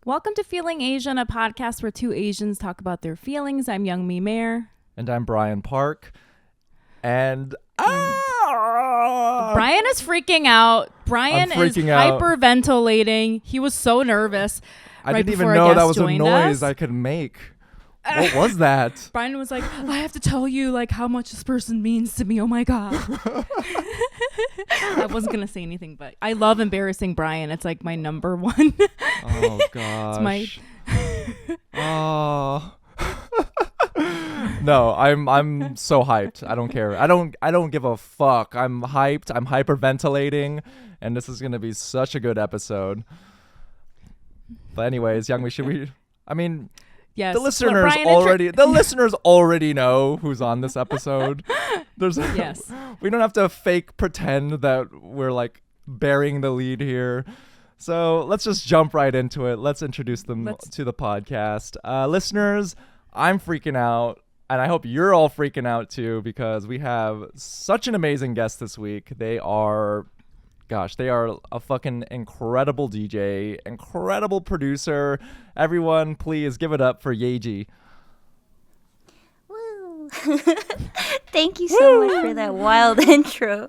Welcome to Feeling Asian, a podcast where two Asians talk about their feelings. I'm Young Mi Mayer. And I'm Brian Park. And Brian is freaking out. Brian is hyperventilating. He was so nervous. I didn't even know that was a noise I could make. What was that? Brian was like, I have to tell you like how much this person means to me. Oh my God. I wasn't going to say anything, but I love embarrassing Brian. It's like my number one. Oh gosh. Oh. No, I'm so hyped. I don't care. I don't give a fuck. I'm hyped. I'm hyperventilating, and this is going to be such a good episode. But anyways, Youngmi, should we yes. The listeners already know who's on this episode. Yes. We don't have to fake pretend that we're like burying the lead here. So let's just jump right into it. Let's introduce them to the podcast. Listeners, I'm freaking out, and I hope you're all freaking out too, because we have such an amazing guest this week. They are a fucking incredible DJ, incredible producer. Everyone, please give it up for Yeji. Woo! Thank you so much for that wild intro.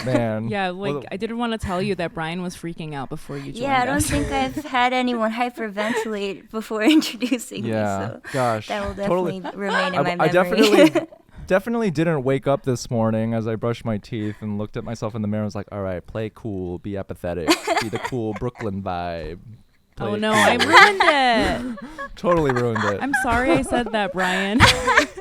Man. Yeah, I didn't want to tell you that Brian was freaking out before you joined us. Yeah, I don't think I've had anyone hyperventilate before introducing me. So gosh. That will definitely remain in my memory. I definitely didn't wake up this morning as I brushed my teeth and looked at myself in the mirror and was like, all right, play cool, be apathetic, be the cool Brooklyn vibe. Oh no, I ruined it. Totally ruined it. I'm sorry I said that, Brian.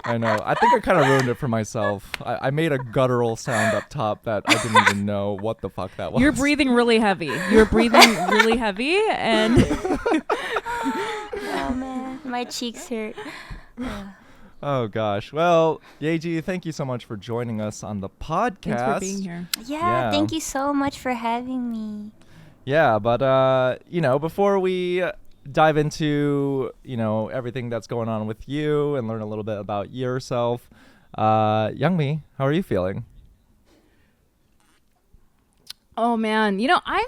I know. I think I kind of ruined it for myself. I made a guttural sound up top that I didn't even know what the fuck that was. You're breathing really heavy. And oh man, my cheeks hurt. Oh gosh. Well, Yeji, thank you so much for joining us on the podcast. Thanks for being here. Yeah, thank you so much for having me. Yeah, but before we dive into, everything that's going on with you and learn a little bit about yourself, Youngmi, how are you feeling? Oh man, I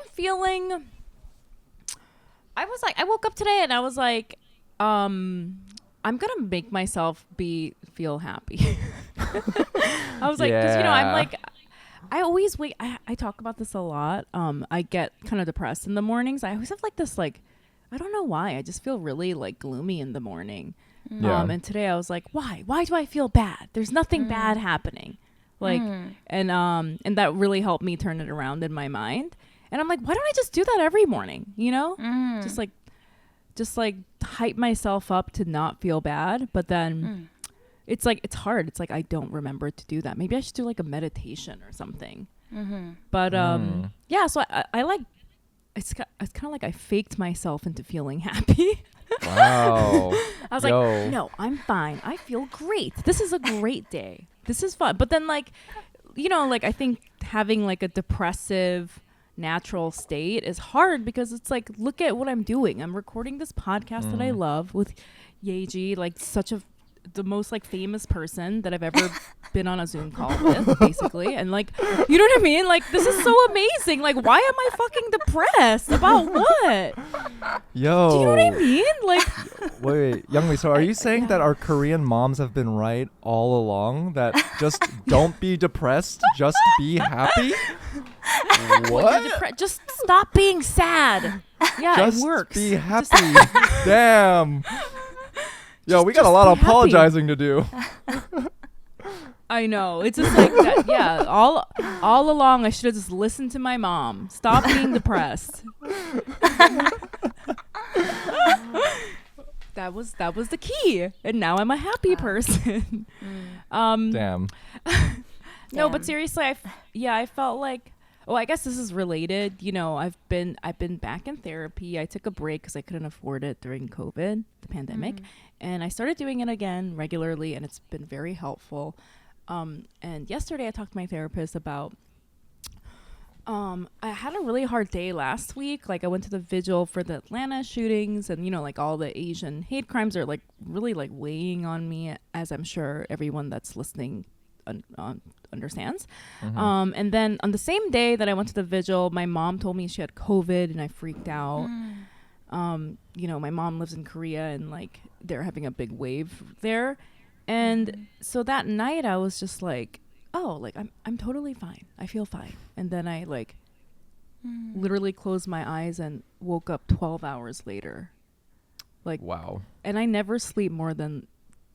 woke up today and I was like, I'm gonna make myself feel happy. I was like, because I'm like, I always wait. I talk about this a lot. I get kind of depressed in the mornings. I always have like this, like, I don't know why. I just feel really like gloomy in the morning. Yeah. And today I was like, why? Why do I feel bad? There's nothing bad happening. Like, and that really helped me turn it around in my mind. And I'm like, why don't I just do that every morning? Just like hype myself up to not feel bad. But then it's like, it's hard. It's like, I don't remember to do that. Maybe I should do like a meditation or something. But yeah, so I like, it's kind of like I faked myself into feeling happy. Wow. I was like, no, I'm fine. I feel great. This is a great day. This is fun. But then like, I think having like a depressive natural state is hard because it's like, look at what I'm doing. I'm recording this podcast that I love with Yeji, like the most like famous person that I've ever been on a Zoom call with, basically. And like, you know what I mean? Like, this is so amazing. Like, why am I fucking depressed? About what? Yo. Do you know what I mean? Like, wait, Youngmi, so are you saying that our Korean moms have been right all along? That just don't be depressed, just be happy? What? Just stop being sad. Yeah, just it works. Be happy. Damn. Yo, we got a lot of apologizing to do. I know. It's just like that. Yeah, all along I should have just listened to my mom. Stop being depressed. That was the key. And now I'm a happy person. Damn. No, but seriously, I felt like, oh, I guess this is related. I've been back in therapy. I took a break because I couldn't afford it during COVID, the pandemic. And I started doing it again regularly, and it's been very helpful. And yesterday I talked to my therapist about, I had a really hard day last week. Like, I went to the vigil for the Atlanta shootings, and, like, all the Asian hate crimes are, like, really, like, weighing on me, as I'm sure everyone that's listening understands. Mm-hmm. And then on the same day that I went to the vigil, my mom told me she had COVID, and I freaked out. You know, my mom lives in Korea, and like they're having a big wave there. And so that night I was just like, oh, like I'm totally fine. I feel fine. And then I like literally closed my eyes and woke up 12 hours later. Like, wow. And I never sleep more than,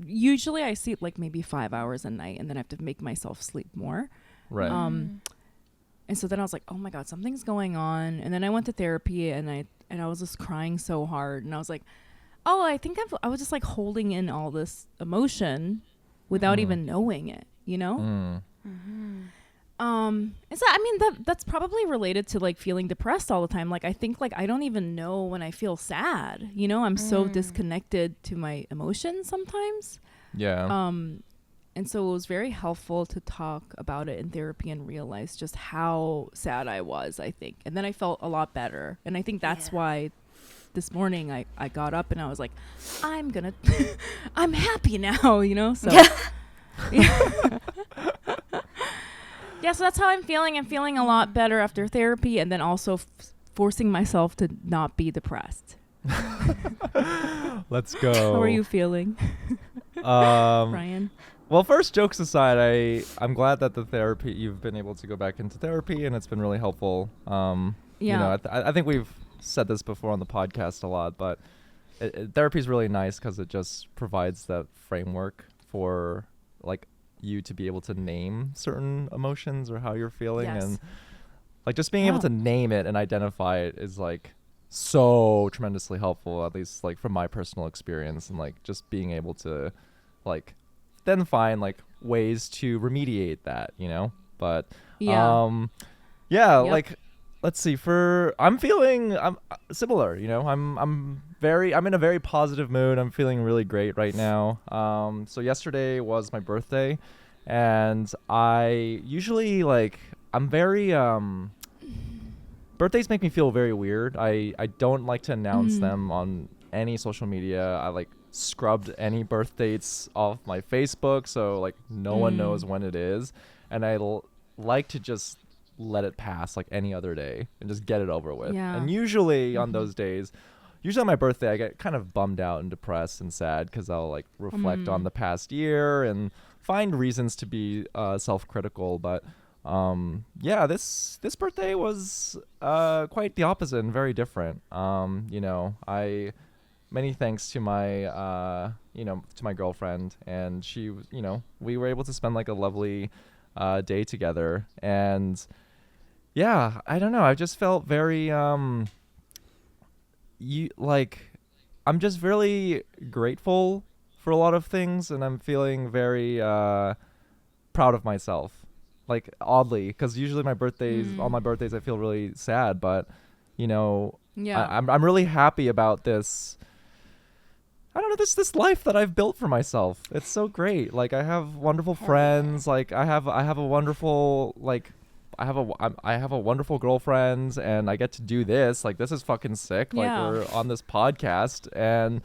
usually I sleep like maybe 5 hours a night, and then I have to make myself sleep more. Right. And so then I was like, oh my God, something's going on. And then I went to therapy, and I was just crying so hard. And I was like, oh, I think I was just like holding in all this emotion without even knowing it, you know? And so, I mean, that's probably related to like feeling depressed all the time. Like, I think like I don't even know when I feel sad, you know? I'm so disconnected to my emotions sometimes. Yeah. And so it was very helpful to talk about it in therapy and realize just how sad I was, I think. And then I felt a lot better. And I think that's why this morning I got up and I was like, I'm happy now, you know? So, yeah. Yeah, so that's how I'm feeling. I'm feeling a lot better after therapy, and then also forcing myself to not be depressed. Let's go. How are you feeling, Brian? Well, first, jokes aside, I'm glad that you've been able to go back into therapy, and it's been really helpful. You know, I think we've said this before on the podcast a lot, but therapy is really nice because it just provides that framework for like you to be able to name certain emotions or how you're feeling, and like just being able to name it and identify it is like so tremendously helpful, at least like from my personal experience, and like just being able to like then find like ways to remediate that, you know. But like let's see, I'm feeling similar, you know. I'm in a very positive mood. I'm feeling really great right now. So yesterday was my birthday, and I usually like I'm very birthdays make me feel very weird. I don't like to announce them on any social media. I like scrubbed any birth dates off my Facebook, so like no one knows when it is, and I like to just let it pass like any other day and just get it over with. And usually on those days, usually on my birthday, I get kind of bummed out and depressed and sad because I'll like reflect on the past year and find reasons to be self-critical. But this birthday was quite the opposite and very different. You know, many thanks to my to my girlfriend, and she, you know, we were able to spend like a lovely day together. And yeah, I don't know, I just felt very I'm just really grateful for a lot of things, and I'm feeling very proud of myself, like oddly, because usually on my birthdays I feel really sad, but you know, I'm really happy about this. I don't know, this life that I've built for myself. It's so great. Like, I have wonderful friends. Like, I have a wonderful, like, I have a wonderful girlfriend, and I get to do this. Like, this is fucking sick. Like, we're on this podcast and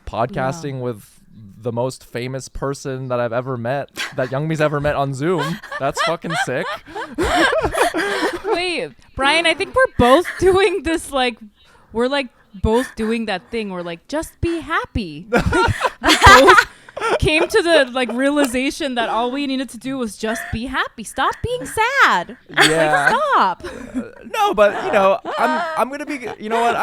podcasting with the most famous person that I've ever met, that Youngmi's ever met on Zoom. That's fucking sick. Wait, Brian, I think we're both doing this, like, we're like both doing that thing. We're like, just be happy. We both came to the like realization that all we needed to do was just be happy. Stop being sad. Yeah. Like, stop. No, but you know, I'm gonna be. You know what?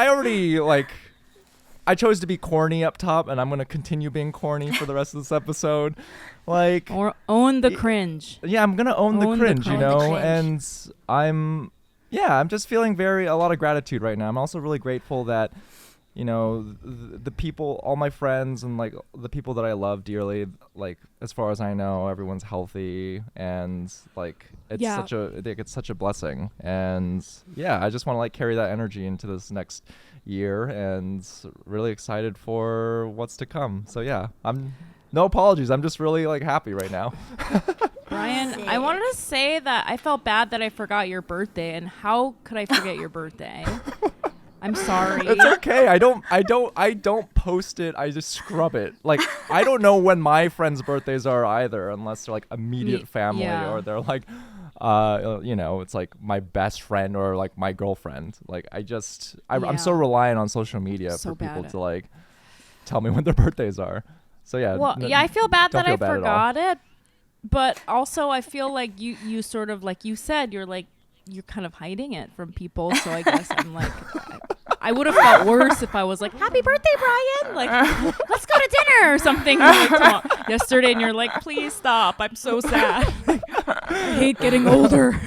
I chose to be corny up top, and I'm gonna continue being corny for the rest of this episode. Like, or own the cringe. Yeah, I'm gonna own the cringe. You know, and I'm just feeling a lot of gratitude right now. I'm also really grateful that, you know, the people, all my friends, and like the people that I love dearly, like as far as I know, everyone's healthy, and like it's such a blessing. And yeah, I just want to like carry that energy into this next year, and really excited for what's to come. So yeah, no apologies. I'm just really like happy right now. Brian, I wanted to say that I felt bad that I forgot your birthday, and how could I forget your birthday? I'm sorry. It's okay. I don't post it. I just scrub it. Like, I don't know when my friends' birthdays are either, unless they're like immediate family or they're like, it's like my best friend or like my girlfriend. Like, I'm so reliant on social media for people to like tell me when their birthdays are. So yeah. Well, I feel bad that I forgot it, but also I feel like you sort of, like you said, you're kind of hiding it from people. So I guess I'm like, I would have felt worse if I was like, happy birthday, Brian. Like, let's go to dinner or something like yesterday. And you're like, please stop. I'm so sad. I hate getting older.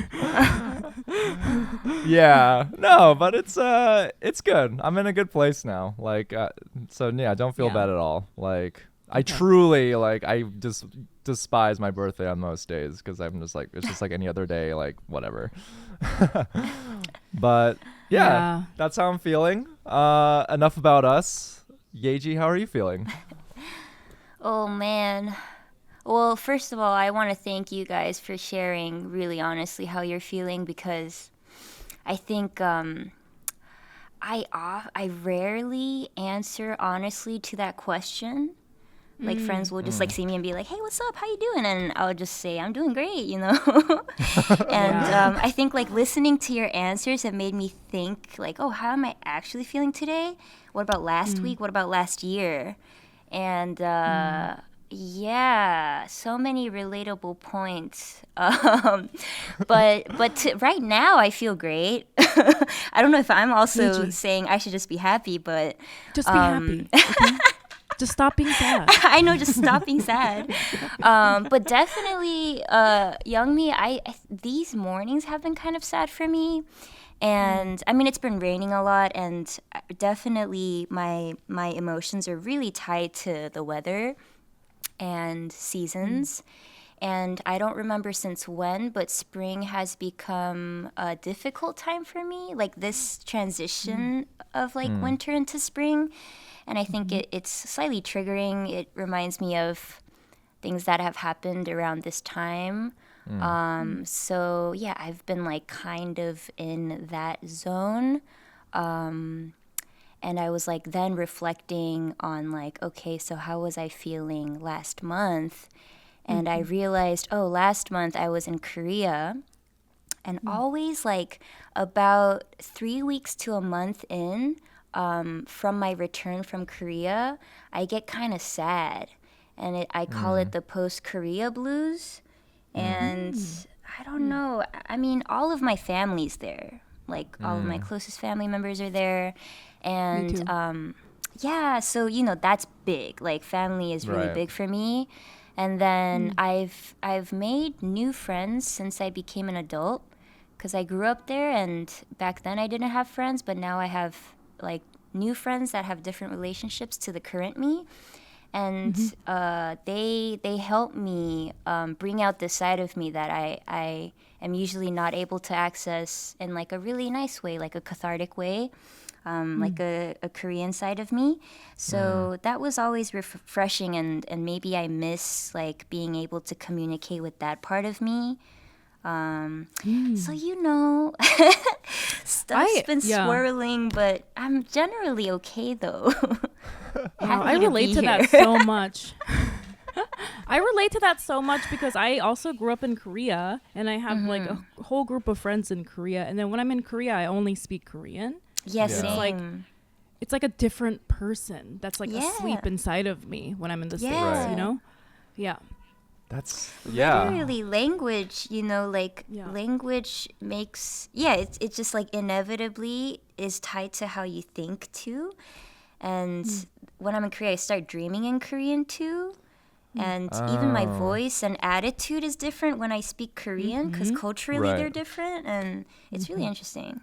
Yeah, no, but it's good. I'm in a good place now. Like, so yeah, don't feel bad at all. Like, I truly I just despise my birthday on most days because I'm just like, it's just like any other day, like whatever. But yeah, that's how I'm feeling. Enough about us. Yeji, how are you feeling? Oh man. Well, first of all, I want to thank you guys for sharing really honestly how you're feeling, because I think I rarely answer honestly to that question. Like, friends will just like see me and be like, hey, what's up? How you doing? And I'll just say, I'm doing great, you know? And I think like listening to your answers have made me think like, oh, how am I actually feeling today? What about last week? What about last year? And yeah, so many relatable points. But right now I feel great. I don't know if I'm also saying I should just be happy, but just be happy. Okay? Just stop being sad. I know, just stop being sad. But definitely, Youngmi, these mornings have been kind of sad for me. And I mean, it's been raining a lot, and definitely my emotions are really tied to the weather and seasons. And I don't remember since when, but spring has become a difficult time for me, like this transition of like winter into spring. And I think it's slightly triggering. It reminds me of things that have happened around this time. So yeah, I've been like kind of in that zone. And I was like then reflecting on like, okay, so how was I feeling last month? And I realized, oh, last month I was in Korea. And always like about 3 weeks to a month in, from my return from Korea, I get kind of sad. And I call it the post-Korea blues. And I don't know. I mean, all of my family's there. Like, all of my closest family members are there. And, yeah, so, you know, that's big. Like, family is really big for me. And then I've made new friends since I became an adult. Because I grew up there, and back then I didn't have friends. But now I have, like, new friends that have different relationships to the current me. And they help me bring out this side of me that I am usually not able to access in like a really nice way, like a cathartic way, like a Korean side of me. So that was always refreshing, and maybe I miss like being able to communicate with that part of me. So you know, stuff's been swirling, but I'm generally okay though. I relate to that so much. I relate to that so much because I also grew up in Korea, and I have like a whole group of friends in Korea. And then when I'm in Korea, I only speak Korean. Yes, it's like a different person that's like asleep inside of me when I'm in the States, you know? Yeah. That's literally language, you know, like language makes it's just like inevitably is tied to how you think too. And when I'm in Korea, I start dreaming in Korean too. And even my voice and attitude is different when I speak Korean, because culturally they're different, and it's really interesting.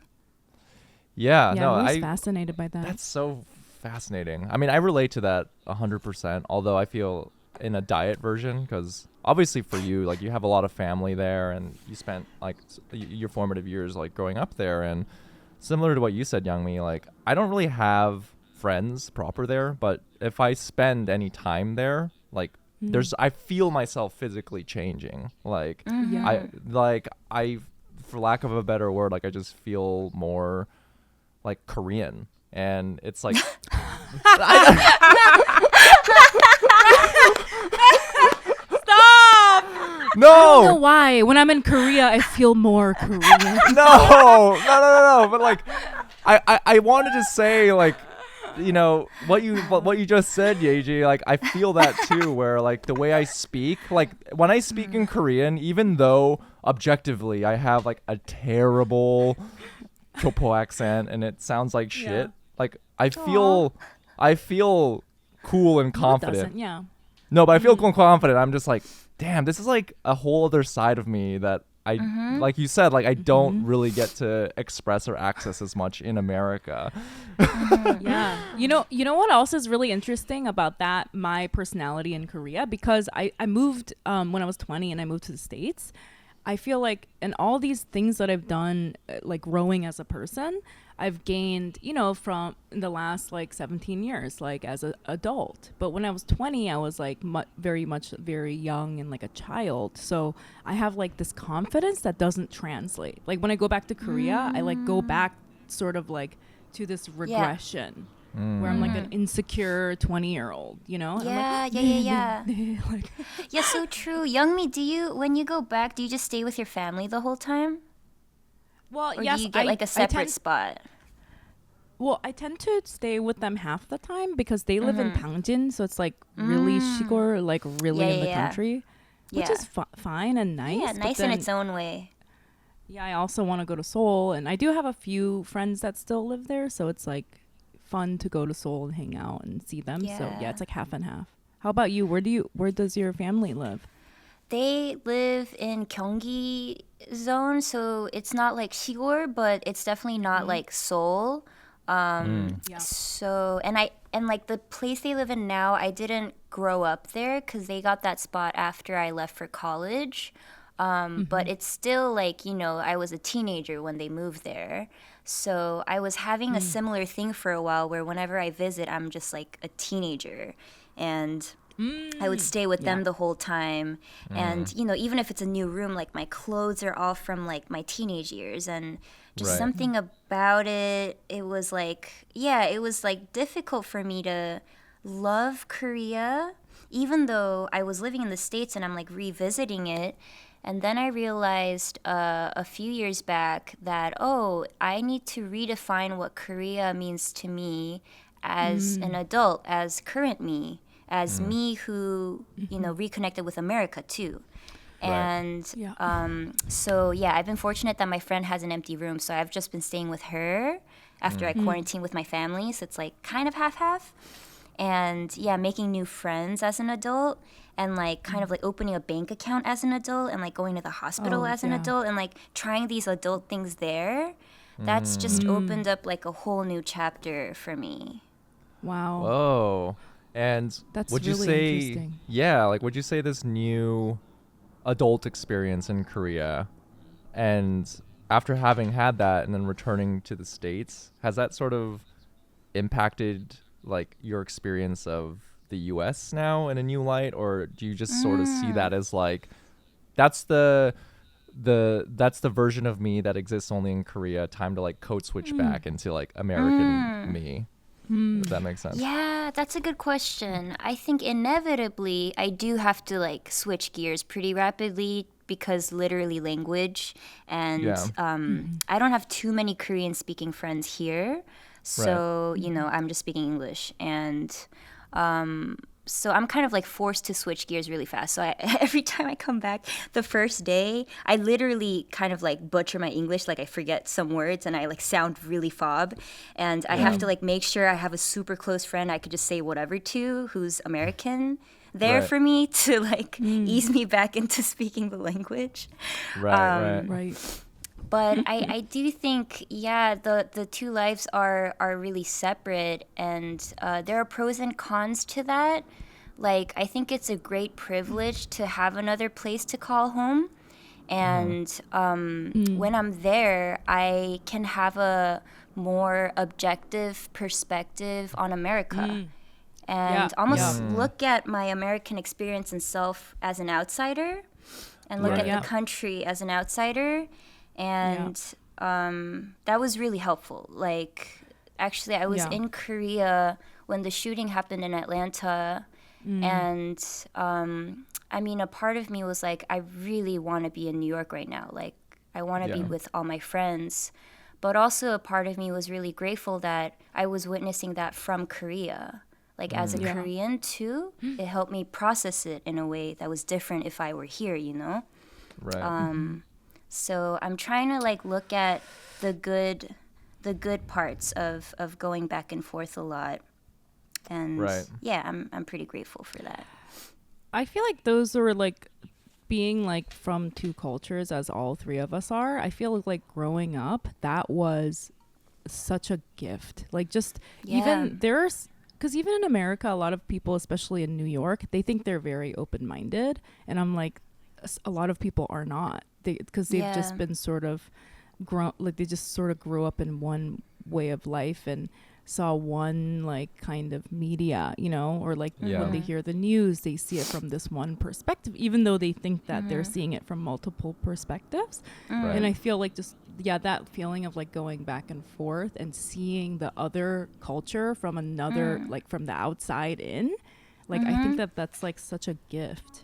Yeah, no, I was fascinated by that. That's so fascinating. I mean, I relate to that 100%, although I feel in a diet version, because obviously for you, like, you have a lot of family there, and you spent like your formative years like growing up there. And similar to what you said, Youngmi, like, I don't really have friends proper there, but if I spend any time there, like, I feel myself physically changing. Like, I for lack of a better word, like, I just feel more like Korean. And it's like Stop! No. I don't know why. When I'm in Korea, I feel more Korean. No. But like, I wanted to say like, you know what you just said, Yeji. Like I feel that too, where like the way I speak, like when I speak in Korean, even though objectively I have like a terrible Kyopo accent and it sounds like shit, like I feel cool and confident. Yeah. No, but I feel confident. I'm just like, damn, this is like a whole other side of me that I, like you said, like I don't really get to express or access as much in America. Yeah. You know what else is really interesting about that, my personality in Korea? Because I moved when I was 20 and I moved to the States. I feel like in all these things that I've done, like growing as a person, I've gained, from the last like 17 years, like as an adult. But when I was 20, I was like very young and like a child. So I have like this confidence that doesn't translate. Like when I go back to Korea, I like go back sort of like to this regression. Where I'm like an insecure 20-year-old, Yeah, like, yeah. like, Yeah, so true. Youngmi, when you go back, do you just stay with your family the whole time? well, Or yes, do you get like a separate spot? Well, I tend to stay with them half the time because they live in Pangjin, so it's like really shigor, like really in the country, which is fine and nice. Yeah, but nice in its own way. Yeah, I also want to go to Seoul, and I do have a few friends that still live there, so it's like fun to go to Seoul and hang out and see them. So yeah, it's like half and half. How about you? Where does your family live? They live in Gyeonggi zone, so it's not like Shigor, but it's definitely not like Seoul. Yeah. So and like the place they live in now, I didn't grow up there because they got that spot after I left for college. But it's still like, I was a teenager when they moved there. So I was having a similar thing for a while where whenever I visit, I'm just like a teenager. And I would stay with them the whole time. And, even if it's a new room, like my clothes are all from like my teenage years. And just something about it, it was like difficult for me to love Korea, even though I was living in the States and I'm like revisiting it. And then I realized a few years back that, I need to redefine what Korea means to me as an adult, as current me, as me who, reconnected with America too. And I've been fortunate that my friend has an empty room. So I've just been staying with her after I quarantine with my family. So it's like kind of half-half. And making new friends as an adult. And like kind of like opening a bank account as an adult and like going to the hospital as an adult and like trying these adult things there. That's just opened up like a whole new chapter for me. Wow. Whoa. And That's would you really say, interesting. would you say this new adult experience in Korea, and after having had that and then returning to the States, has that sort of impacted like your experience of the US now in a new light, or do you just sort of see that as like that's the version of me that exists only in Korea, time to like code switch back into like American me? If that makes sense. Yeah, that's a good question. I think inevitably I do have to like switch gears pretty rapidly because literally language and I don't have too many Korean speaking friends here. So, I'm just speaking English and so I'm kind of like forced to switch gears really fast. So every time I come back, the first day, I literally kind of like butcher my English. Like I forget some words and I like sound really fob. And I have to like make sure I have a super close friend I could just say whatever to who's American there for me to like ease me back into speaking the language. Right. But I do think, the two lives are really separate, and there are pros and cons to that. Like, I think it's a great privilege to have another place to call home. And when I'm there, I can have a more objective perspective on America. And almost look at my American experience and self as an outsider, and look at the country as an outsider. And that was really helpful. Like, actually, I was in Korea when the shooting happened in Atlanta, and I mean, a part of me was like, I really want to be in New York right now. Like, I want to be with all my friends. But also a part of me was really grateful that I was witnessing that from Korea. Like, as a Korean, too, it helped me process it in a way that was different if I were here, you know? Right. So I'm trying to, like, look at the good parts of going back and forth a lot. And, yeah, I'm pretty grateful for that. I feel like those are, like, being, like, from two cultures, as all three of us are. I feel like growing up, that was such a gift. Like, just even there's... Because even in America, a lot of people, especially in New York, they think they're very open-minded. And I'm like, a lot of people are not. Because they've just been sort of grown, like they just sort of grew up in one way of life and saw one like kind of media, you know, or like when they hear the news, they see it from this one perspective, even though they think that they're seeing it from multiple perspectives. Right. And I feel like just, that feeling of like going back and forth and seeing the other culture from another, like from the outside in, like I think that that's like such a gift.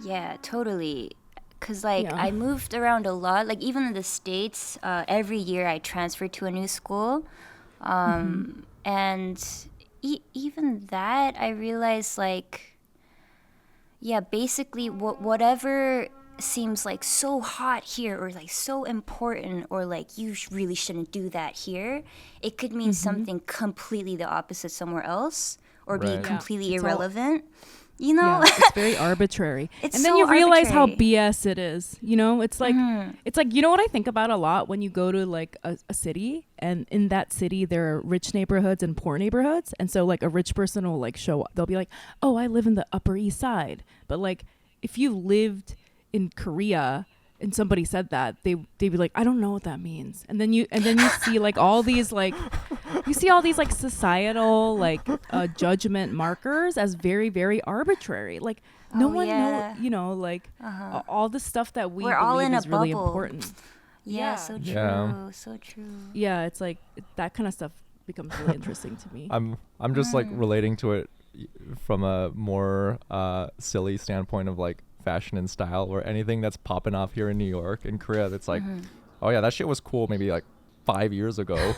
Yeah, totally. Because like I moved around a lot, like even in the States, every year I transferred to a new school. And even that, I realized like, basically whatever seems like so hot here or like so important or like you really shouldn't do that here, it could mean something completely the opposite somewhere else or be completely irrelevant. You know, it's very arbitrary. And then so you realize how arbitrary. BS it is. You know, it's like you know what I think about a lot when you go to like a city, and in that city there are rich neighborhoods and poor neighborhoods, and so like a rich person will like show up. They'll be like, "Oh, I live in the Upper East Side," but like if you lived in Korea and somebody said that, they'd be like, I don't know what that means. And then you see like all these like societal like judgment markers as very, very arbitrary. Like no one knows, you know, like all the stuff that we're all in is a really bubble. important. So true. So true. Yeah, it's like that kind of stuff becomes really interesting to me. I'm just like relating to it from a more silly standpoint of like fashion and style, or anything that's popping off here in New York and Korea that's like, oh yeah, that shit was cool maybe like 5 years ago.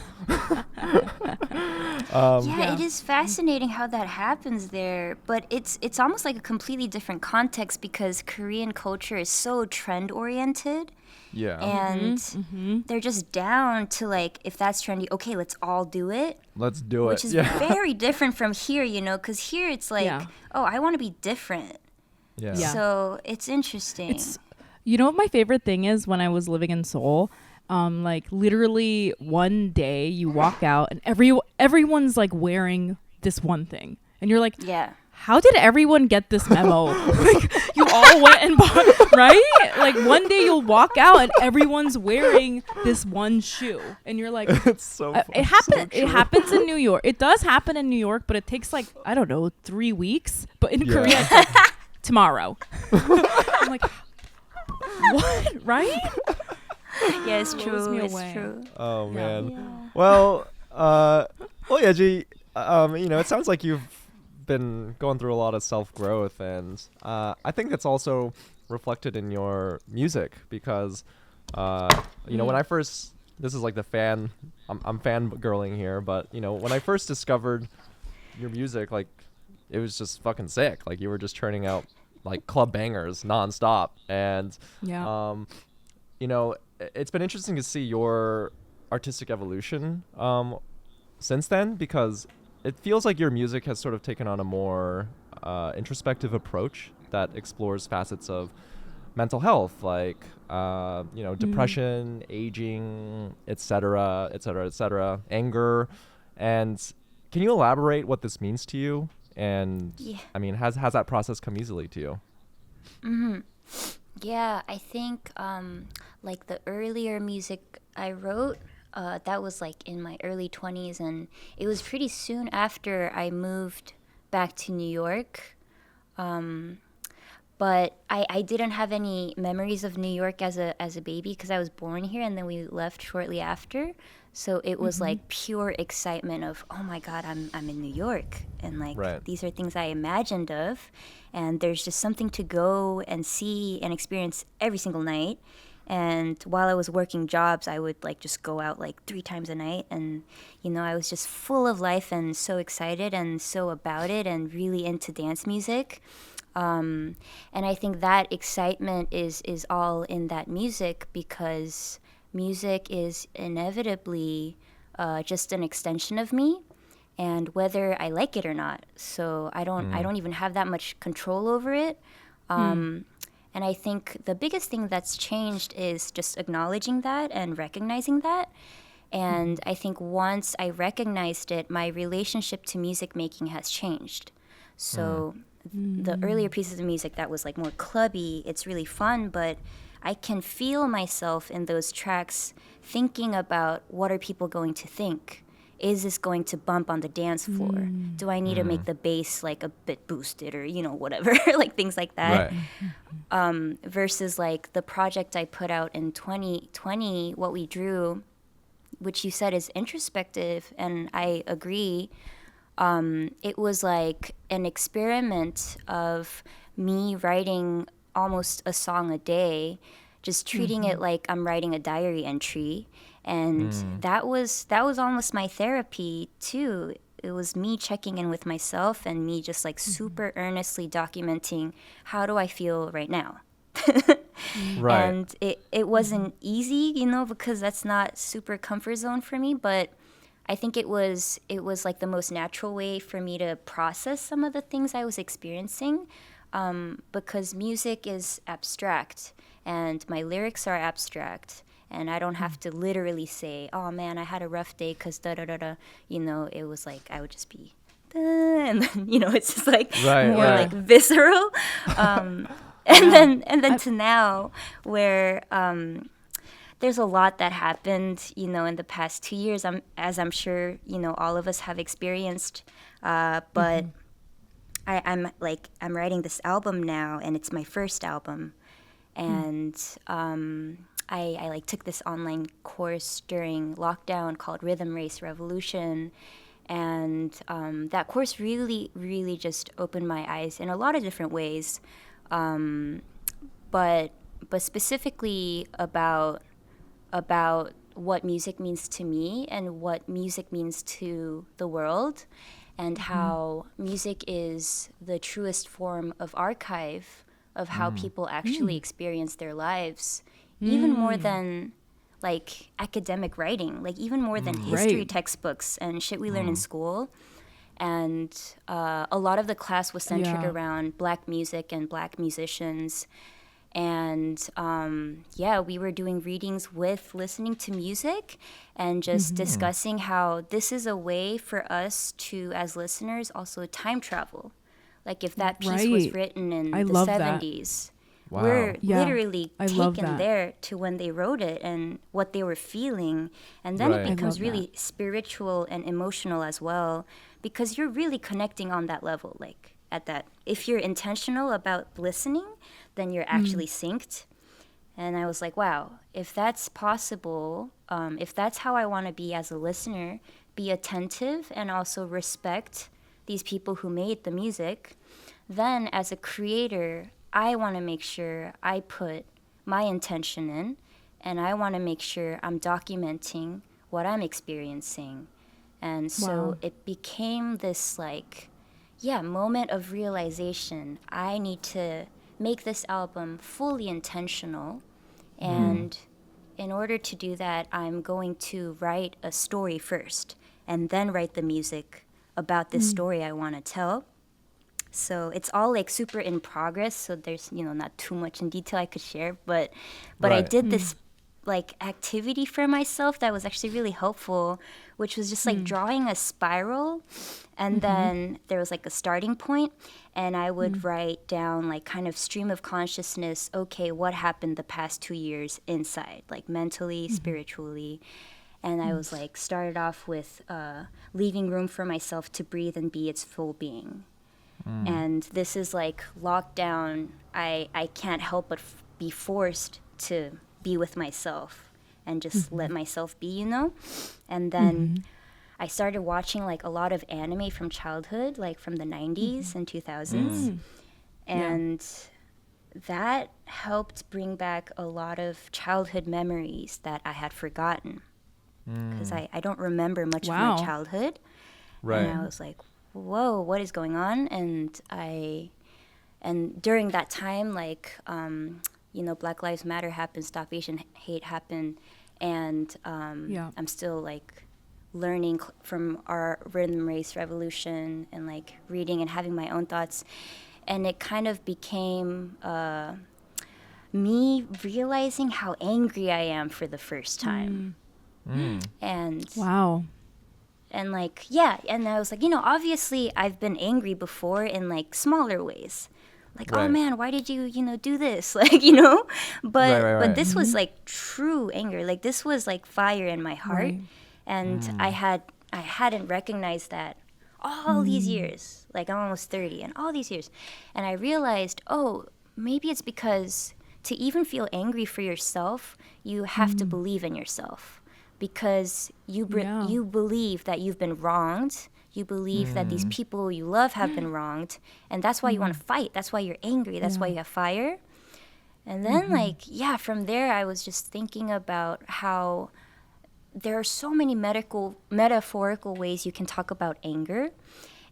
It is fascinating how that happens there, but it's almost like a completely different context because Korean culture is so trend oriented. And they're just down to like, if that's trendy, okay, let's all do it. Let's do it. Which is very different from here, you know, because here it's like, oh, I want to be different. So it's interesting. You know what my favorite thing is when I was living in Seoul? Like literally one day you walk out and everyone's like wearing this one thing. And you're like, how did everyone get this memo? Like you all went and bought, right? Like one day you'll walk out and everyone's wearing this one shoe. And you're like, it's so it happens. It happens in New York. It does happen in New York, but it takes like, I don't know, 3 weeks. But in Korea, it's like tomorrow. I'm like, what? Right? Yeah, it's true. It's away. true. Oh man. Well, Yeji, you know, it sounds like you've been going through a lot of self-growth, and I think it's also reflected in your music because, you know, when I first, this is like the I'm fangirling here, but you know, when I first discovered your music, like it was just fucking sick. Like you were just churning out like club bangers nonstop, and you know, it's been interesting to see your artistic evolution since then, because it feels like your music has sort of taken on a more introspective approach that explores facets of mental health, like you know, depression, aging, etc., etc., etc., anger. And can you elaborate what this means to you? And I mean, has that process come easily to you? Yeah, I think like the earlier music I wrote, that was like in my early 20s, and it was pretty soon after I moved back to New York. But I didn't have any memories of New York as a baby because I was born here and then we left shortly after. So it was like pure excitement of, oh my God, I'm in New York. And like, these are things I imagined of. And there's just something to go and see and experience every single night. And while I was working jobs, I would like just go out like 3 times a night. And, you know, I was just full of life and so excited and so about it and really into dance music. And I think that excitement is all in that music, because music is inevitably just an extension of me, and whether I like it or not. So I don't even have that much control over it. And I think the biggest thing that's changed is just acknowledging that and recognizing that. And I think once I recognized it, my relationship to music making has changed. So the earlier pieces of music that was like more clubby, it's really fun, but I can feel myself in those tracks thinking about, what are people going to think? Is this going to bump on the dance floor? Do I need to make the bass like a bit boosted, or, you know, whatever, like things like that. Versus like the project I put out in 2020, What We Drew, which you said is introspective, and I agree. It was like an experiment of me writing almost a song a day, just treating it like I'm writing a diary entry. And that was almost my therapy too. It was me checking in with myself and me just like super earnestly documenting, how do I feel right now? And it wasn't easy, you know, because that's not super comfort zone for me, but I think it was like the most natural way for me to process some of the things I was experiencing, because music is abstract and my lyrics are abstract, and I don't have to literally say, oh man, I had a rough day because da da da da. You know, it was like I would just be, and then, you know, it's just like more like visceral. And then to now, where there's a lot that happened, you know, in the past 2 years, as I'm sure, you know, all of us have experienced. But I'm writing this album now, and it's my first album. And I like took this online course during lockdown called Rhythm Race Revolution. And that course really, really just opened my eyes in a lot of different ways. But specifically about what music means to me and what music means to the world, and how music is the truest form of archive of how people actually experience their lives, even more than like academic writing, like even more than history textbooks and shit we learn in school. And a lot of the class was centered around Black music and Black musicians. And we were doing readings with listening to music and just discussing how this is a way for us to, as listeners, also time travel. Like if that piece was written in the 70s, we're literally taken there to when they wrote it and what they were feeling. And then it becomes really spiritual and emotional as well, because you're really connecting on that level. Like at that, if you're intentional about listening, then you're actually synced. And I was like, wow, if that's possible, if that's how I want to be as a listener, be attentive and also respect these people who made the music, then as a creator, I want to make sure I put my intention in, and I want to make sure I'm documenting what I'm experiencing. And so it became this like, moment of realization. I need to make this album fully intentional. And in order to do that, I'm going to write a story first and then write the music about this story I want to tell. So it's all like super in progress. So there's, not too much in detail I could share, but I did this like activity for myself that was actually really helpful, which was just like drawing a spiral. And then there was like a starting point, and I would write down like kind of stream of consciousness. Okay, what happened the past 2 years inside, like mentally, spiritually. And I was like, started off with leaving room for myself to breathe and be its full being. And this is like lockdown. I can't help but be forced to be with myself and just let myself be, And then I started watching like a lot of anime from childhood, like from the 90s and 2000s. And that helped bring back a lot of childhood memories that I had forgotten. Because I don't remember much of my childhood. Right. And I was like, whoa, what is going on? And during that time, like, Black Lives Matter happened, Stop Asian Hate happened. And I'm still like learning from our rhythm race revolution and like reading and having my own thoughts. And it kind of became me realizing how angry I am for the first time. And and like, and I was like, obviously I've been angry before in like smaller ways. Like, oh man, why did you, do this? Like, but this was like true anger. Like this was like fire in my heart. And I hadn't recognized that all these years. Like I'm almost 30 and all these years. And I realized, oh, maybe it's because to even feel angry for yourself, you have to believe in yourself. Because you believe that you've been wronged. You believe that these people you love have been wronged. And that's why you want to fight. That's why you're angry. That's why you have fire. And then, from there, I was just thinking about how there are so many metaphorical ways you can talk about anger.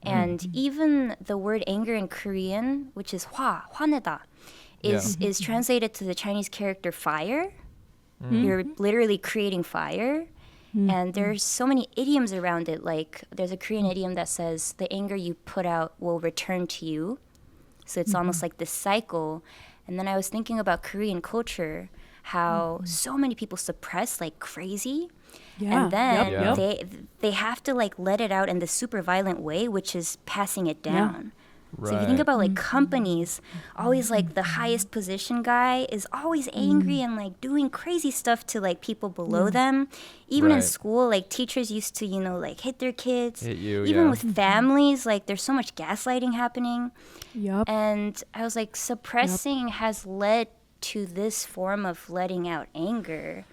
And even the word anger in Korean, which is 화내다, is translated to the Chinese character fire. You're literally creating fire. And there's so many idioms around it. Like there's a Korean idiom that says the anger you put out will return to you. So it's almost like this cycle. And then I was thinking about Korean culture, how so many people suppress like crazy. And then they have to like let it out in the super violent way, which is passing it down. So if you think about like companies, always like the highest position guy is always angry and like doing crazy stuff to like people below them. Even in school, like teachers used to, like hit their kids. Hit you, even with families, like there's so much gaslighting happening. And I was like, suppressing has led to this form of letting out anger.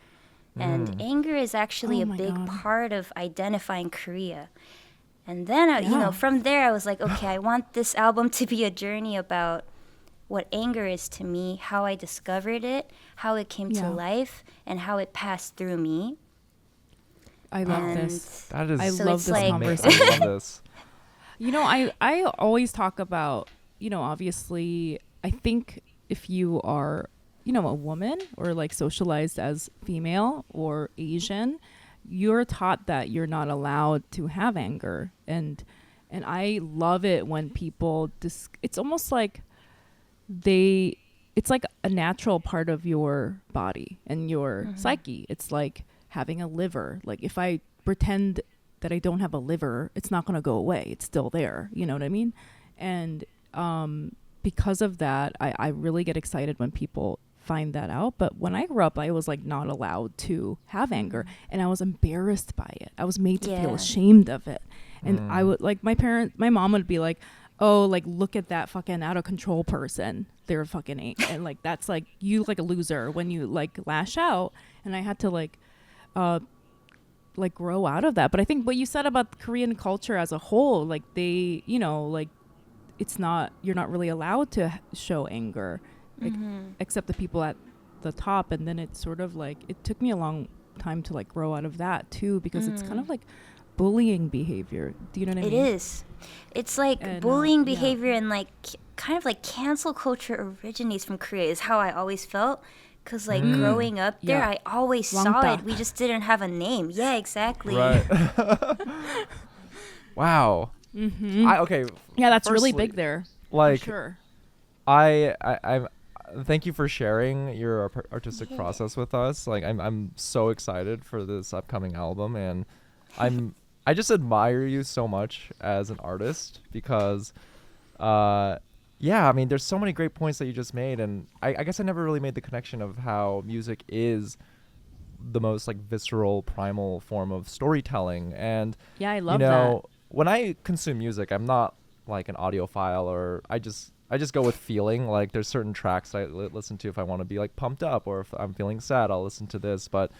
And anger is actually a big part of identifying Korea. And then, from there, I was like, okay, I want this album to be a journey about what anger is to me, how I discovered it, how it came to life, and how it passed through me. I love this. That is, I so love it's this like, conversation. I love this. I always talk about, obviously, I think if you are, a woman or like socialized as female or Asian, you're taught that you're not allowed to have anger. And I love it when people, it's almost like it's like a natural part of your body and your psyche. It's like having a liver. Like if I pretend that I don't have a liver, it's not going to go away. It's still there. You know what I mean? And because of that, I really get excited when people find that out. But when I grew up, I was like not allowed to have anger, and I was embarrassed by it. I was made to feel ashamed of it. And I would like my mom would be like, oh, like look at that fucking out of control person. They're fucking and like that's like you like a loser when you like lash out. And I had to like grow out of that. But I think what you said about Korean culture as a whole, like they, like it's not, you're not really allowed to show anger, like, except the people at the top. And then it's sort of like, it took me a long time to like grow out of that too, because it's kind of like bullying behavior. Do you know what I mean? It is. It's like bullying behavior and like kind of like cancel culture originates from Korea is how I always felt. Because like growing up there, I always saw it. We just didn't have a name. Yeah, exactly. Right. Wow. Okay. Yeah, that's really big there. Like, for sure. I thank you for sharing your artistic process with us. Like, I'm so excited for this upcoming album, and I just admire you so much as an artist because, yeah, I mean, there's so many great points that you just made, and I guess I never really made the connection of how music is the most like visceral, primal form of storytelling. And yeah, I love that. When I consume music, I'm not like an audiophile, or I just go with feeling. Like there's certain tracks I listen to if I want to be like pumped up, or if I'm feeling sad, I'll listen to this. But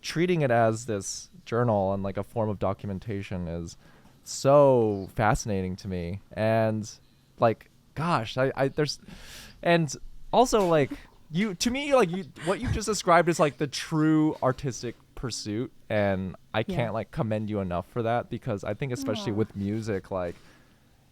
treating it as this journal and like a form of documentation is so fascinating to me. And like, gosh, I there's, and also like to me, like what you just described is like the true artistic pursuit, and I can't like commend you enough for that, because I think especially with music, like,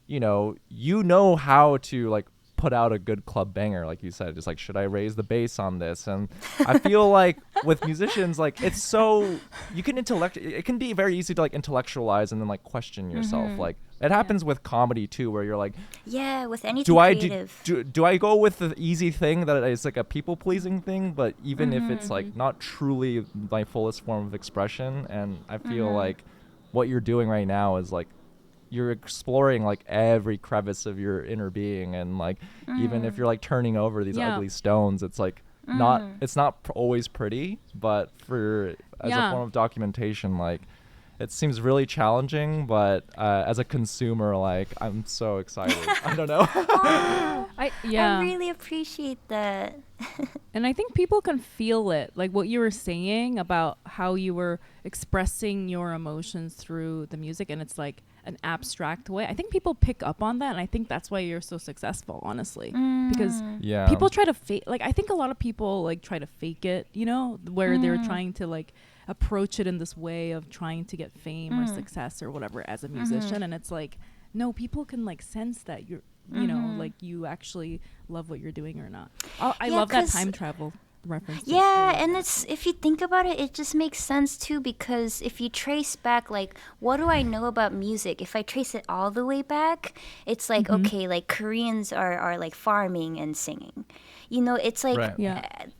you know how to like put out a good club banger, like you said, just like, should I raise the bass on this? And I feel like with musicians, like it's so, you can it can be very easy to like intellectualize and then like question yourself. Like it happens with comedy too, where you're like, with anything creative. Do I go with the easy thing that is like a people pleasing thing, but even if it's like not truly my fullest form of expression? And I feel like what you're doing right now is like, you're exploring like every crevice of your inner being, and like even if you're like turning over these ugly stones, it's like it's not always pretty, but as a form of documentation, like it seems really challenging, but as a consumer, like I'm so excited. I don't know. I really appreciate that. And I think people can feel it, like what you were saying about how you were expressing your emotions through the music, and it's like an abstract way. I think people pick up on that, and I think that's why you're so successful, honestly. Because people try to fake, like I think a lot of people like try to fake it, you know, where they're trying to like approach it in this way of trying to get fame or success or whatever as a musician, and it's like, no, people can like sense that you're, you know, like you actually love what you're doing or not. I love that time travel reference. And it's, if you think about it, it just makes sense too, because if you trace back, like, what do I know about music? If I trace it all the way back, it's like, okay, like Koreans are like farming and singing, you know, it's like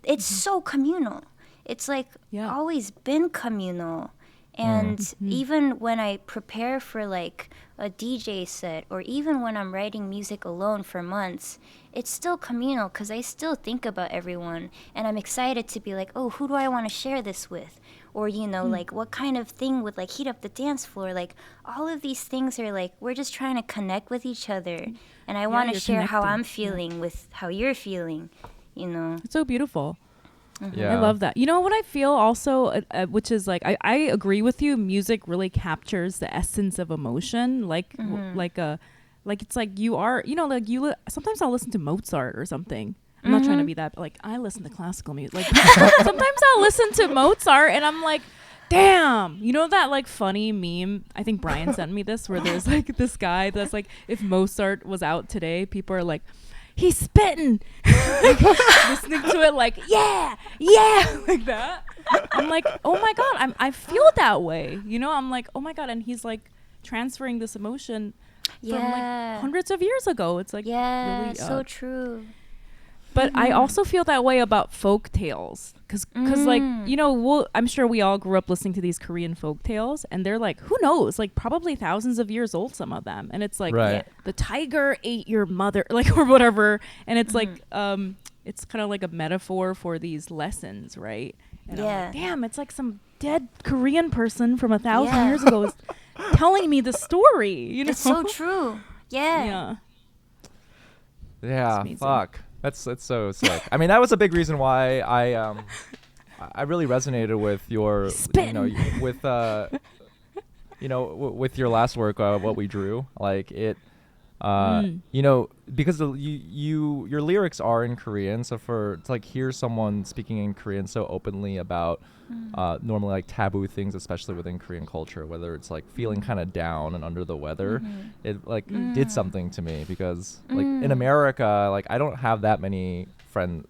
it's so communal. It's like always been communal. And even when I prepare for like a DJ set, or even when I'm writing music alone for months, it's still communal, because I still think about everyone, and I'm excited to be like, oh, who do I want to share this with? Or, you know, like what kind of thing would like heat up the dance floor? Like all of these things are like, we're just trying to connect with each other. And I want to share how I'm feeling with how you're feeling, you know. It's so beautiful. I love that. You know what I feel also, which is like, I agree with you. Music really captures the essence of emotion. Like, like it's like you are, you know, like sometimes I'll listen to Mozart or something. I'm not trying to be that, but like I listen to classical music. Like sometimes I'll listen to Mozart and I'm like, damn, you know that like funny meme? I think Brian sent me this, where there's like this guy that's like, if Mozart was out today, people are like, he's spitting, like, listening to it like, yeah, like that. I'm like, oh my God, I feel that way. You know, I'm like, oh my God. And he's like transferring this emotion from like hundreds of years ago. It's like, really, so true. But I also feel that way about folk tales, because like, you know, I'm sure we all grew up listening to these Korean folk tales, and they're like, who knows, like probably thousands of years old, some of them. And it's like, the tiger ate your mother, like, or whatever. And it's like, it's kind of like a metaphor for these lessons, right? And I'm like, damn, it's like some dead Korean person from 1,000 years ago is telling me the story, you know? It's so true. Yeah, fuck. That's so sick. I mean, that was a big reason why I really resonated with your, you know, with with your last work, What We Drew. Like it, you know, because your lyrics are in Korean, so to like hear someone speaking in Korean so openly about normally like taboo things, especially within Korean culture, whether it's like feeling kind of down and under the weather, it like did something to me, because like in America, like I don't have that many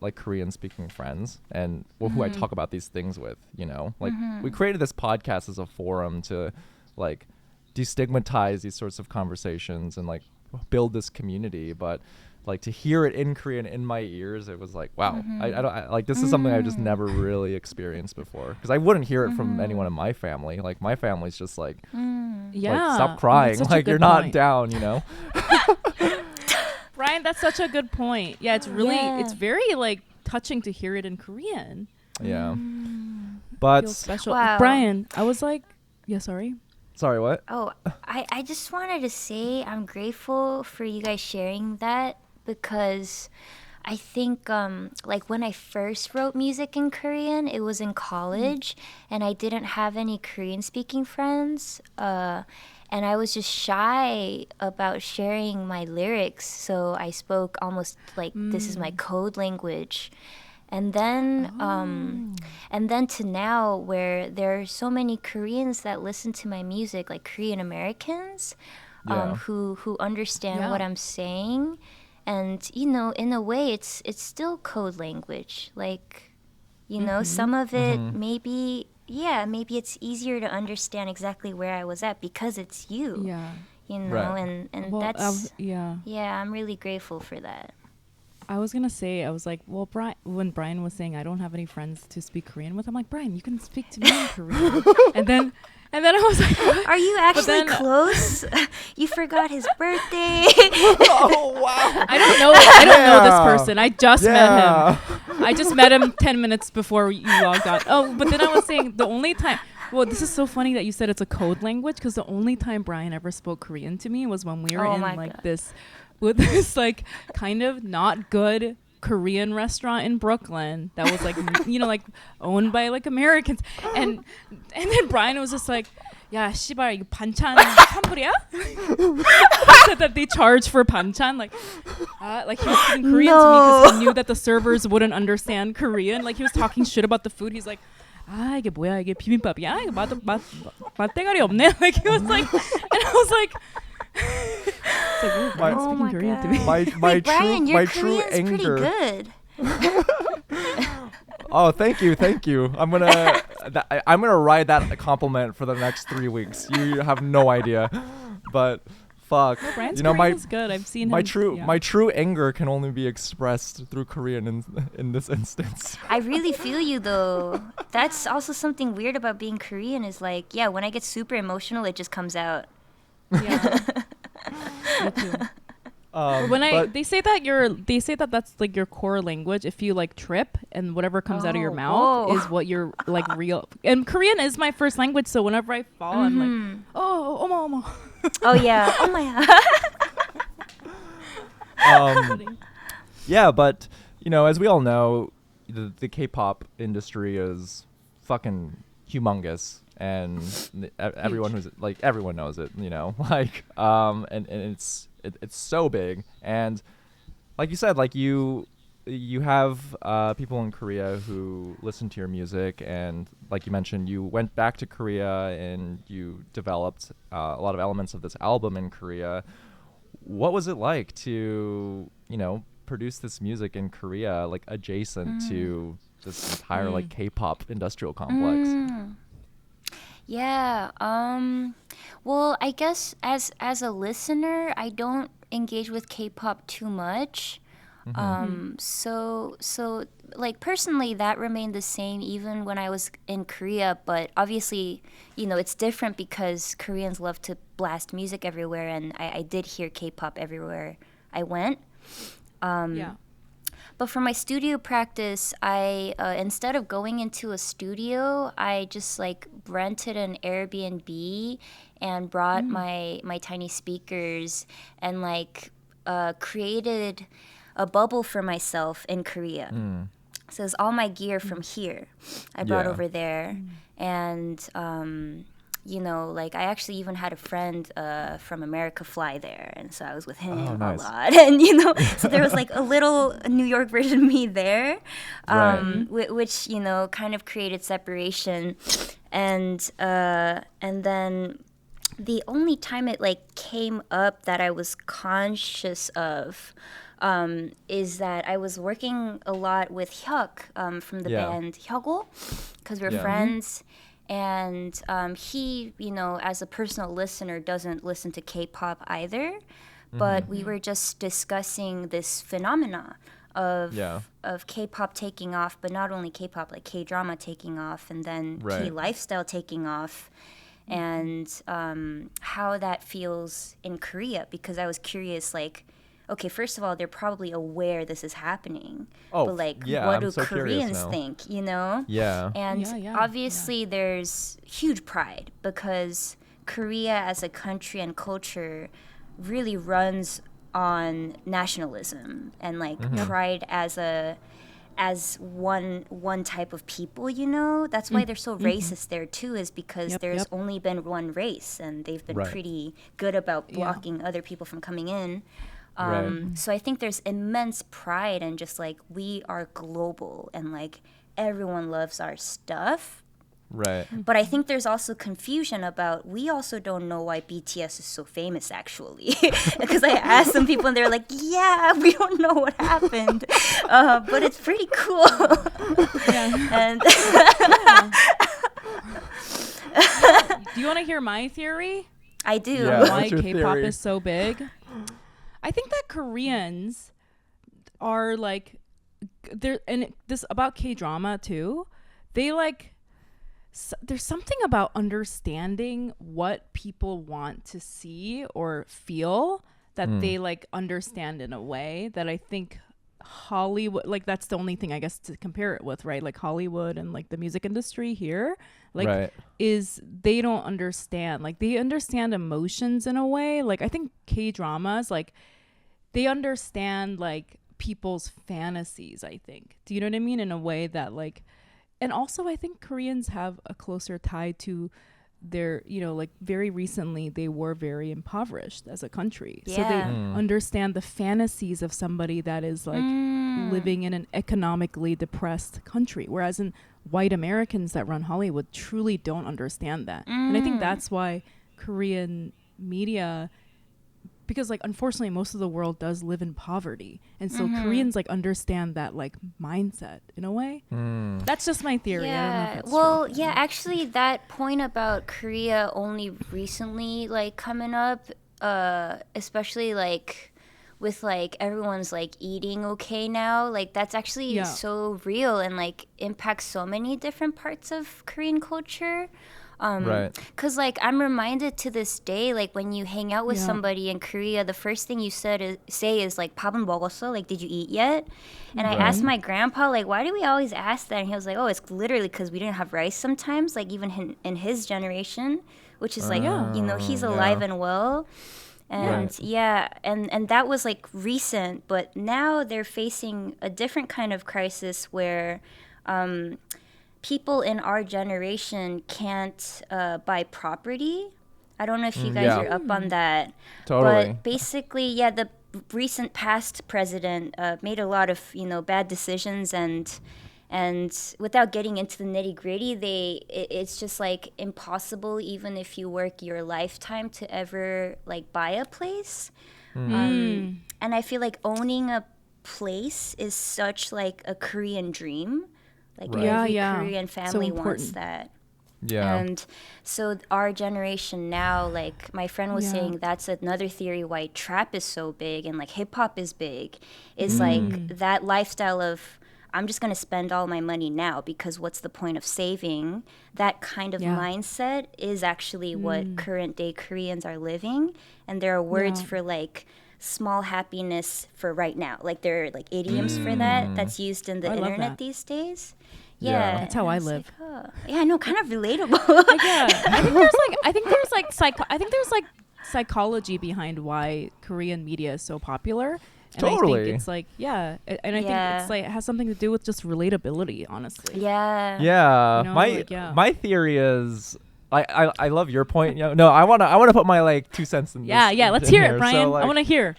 like Korean speaking friends, and who I talk about these things with, you know, like we created this podcast as a forum to like destigmatize these sorts of conversations and like build this community, but like to hear it in Korean in my ears, it was like, wow, I like this is something I've just never really experienced before, because I wouldn't hear it from anyone in my family. Like my family's just like, like, stop crying, like you're not down, you know. Brian, that's such a good point. Yeah, it's really it's very like touching to hear it in Korean. But special. Brian, I was like, sorry, what? Oh, I just wanted to say I'm grateful for you guys sharing that, because I think like when I first wrote music in Korean, it was in college, and I didn't have any Korean speaking friends. And I was just shy about sharing my lyrics, so I spoke almost like this is my code language. And then to now, where there are so many Koreans that listen to my music, like Korean Americans, who understand what I'm saying, and in a way, it's still code language. Like, some of it maybe it's easier to understand exactly where I was at because it's you. Yeah. And Well, that's yeah. I'm really grateful for that. I was gonna say, I was like, well, when Brian was saying I don't have any friends to speak Korean with, I'm like, Brian, you can speak to me in Korean. and then I was like, what? Are you actually close? You forgot his birthday. Oh wow! I don't know this person. I just met him. I just met him 10 minutes before you logged on. Oh, but then I was saying the only time. Well, this is so funny that you said it's a code language, because the only time Brian ever spoke Korean to me was when we were in like this like kind of not good Korean restaurant in Brooklyn that was like like owned by like Americans, and then Brian was just like, "Yeah, 씨발 이거 반찬 환불이야?" Said that they charge for banchan, like he was speaking Korean to me because he knew that the servers wouldn't understand Korean. Like he was talking shit about the food. He's like, 이게 뭐야, 이게 비빔밥이야? 이거 맛대가리 없네. Like he was like, and I was like. It's like, oh my God. To me. My Brian, true, your my true Korean's anger. pretty good. Oh, thank you. I'm gonna ride that compliment for the next 3 weeks. You have no idea, but fuck. No, Brian's Korean is good. I've seen my true anger can only be expressed through Korean in this instance. I really feel you though. That's also something weird about being Korean is like, when I get super emotional, it just comes out. Yeah. Me too. They say that that's like your core language. If you like trip and whatever comes out of your mouth is what you're like real. And Korean is my first language, so whenever I fall, I'm like, oh, omo. Oh yeah, oh my God. Yeah, but as we all know, the K-pop industry is fucking humongous. And everyone knows it, and it's so big. And like you said, like you have people in Korea who listen to your music, and like you mentioned, you went back to Korea and you developed a lot of elements of this album in Korea. What was it like to produce this music in Korea, like adjacent to this entire like K-pop industrial complex? Yeah. Well, I guess as a listener, I don't engage with K-pop too much. So like personally, that remained the same even when I was in Korea. But obviously, it's different because Koreans love to blast music everywhere, and I did hear K-pop everywhere I went. But for my studio practice, I instead of going into a studio, I just like rented an Airbnb and brought my tiny speakers and like created a bubble for myself in Korea. So it's all my gear from here I brought over there, and like I actually even had a friend from America fly there, and so I was with him a lot, and so there was like a little New York version of me there, which kind of created separation, and then the only time it like came up that I was conscious of is that I was working a lot with Hyuk from the band Hyugo, because we're friends. And he, as a personal listener, doesn't listen to K-pop either. But we were just discussing this phenomena of K-pop taking off, but not only K-pop, like K-drama taking off, and then K-lifestyle taking off, and how that feels in Korea. Because I was curious, like, okay, first of all, they're probably aware this is happening. But like, what do Koreans think, Yeah. And obviously there's huge pride because Korea as a country and culture really runs on nationalism and like pride as one type of people, you know. That's why they're so racist there too, is because there's only been one race and they've been pretty good about blocking other people from coming in. So I think there's immense pride in just like we are global and like everyone loves our stuff. Right. But I think there's also confusion about, we also don't know why BTS is so famous, actually. Because I asked some people and they're like, yeah, we don't know what happened. But it's pretty cool. And do you want to hear my theory? I do. Yeah, Why what's your K-pop theory? is so big? I think that Koreans are like, this about K-drama too. They like, there's something about understanding what people want to see or feel that they like understand in a way that I think Hollywood, like that's the only thing I guess to compare it with, right? Like Hollywood and like the music industry here, like is they don't understand, like they understand emotions in a way. Like I think K-dramas, like they understand like people's fantasies, I think. Do you know what I mean? In a way that like, and also I think Koreans have a closer tie to their, you know, like very recently they were very impoverished as a country. So they understand the fantasies of somebody that is like living in an economically depressed country. Whereas in white Americans that run Hollywood truly don't understand that. And I think that's why Korean media, because like unfortunately most of the world does live in poverty, and so Koreans like understand that like mindset in a way. That's just my theory. I don't know if that's well, true. yeah, actually that point about Korea only recently like coming up, especially like with like everyone's like eating okay now, like that's actually so real and like impacts so many different parts of Korean culture. Because like I'm reminded to this day, like when you hang out with somebody in Korea, the first thing you say is like 밥은 먹었어? Like, did you eat yet? And I asked my grandpa, like, why do we always ask that? And he was like, oh, it's literally because we didn't have rice sometimes, like even in his generation, which is like, you know, he's alive and well. And and that was like recent, but now they're facing a different kind of crisis where people in our generation can't buy property. I don't know if you guys are up on that. Totally. But basically, the recent past president made a lot of, you know, bad decisions, and without getting into the nitty gritty, it's just like impossible, even if you work your lifetime, to ever like buy a place. And I feel like owning a place is such like a Korean dream. Like every Korean family wants that. Yeah. And so our generation now, like my friend was saying, that's another theory why trap is so big and like hip hop is big, is like that lifestyle of I'm just going to spend all my money now because what's the point of saving? That kind of mindset is actually what current day Koreans are living. And there are words for like small happiness for right now. Like there are like idioms for that's used in the internet these days. Yeah, that's how I live. Like, oh. Yeah, I know, kind of relatable. I think there's like psychology behind why Korean media is so popular. And Totally. I think it's like, and I think it's like it has something to do with just relatability, honestly. Yeah. You know, my theory is I love your point. No, I wanna put my like 2 cents in. Let's hear it, Brian. So, like, I want to hear.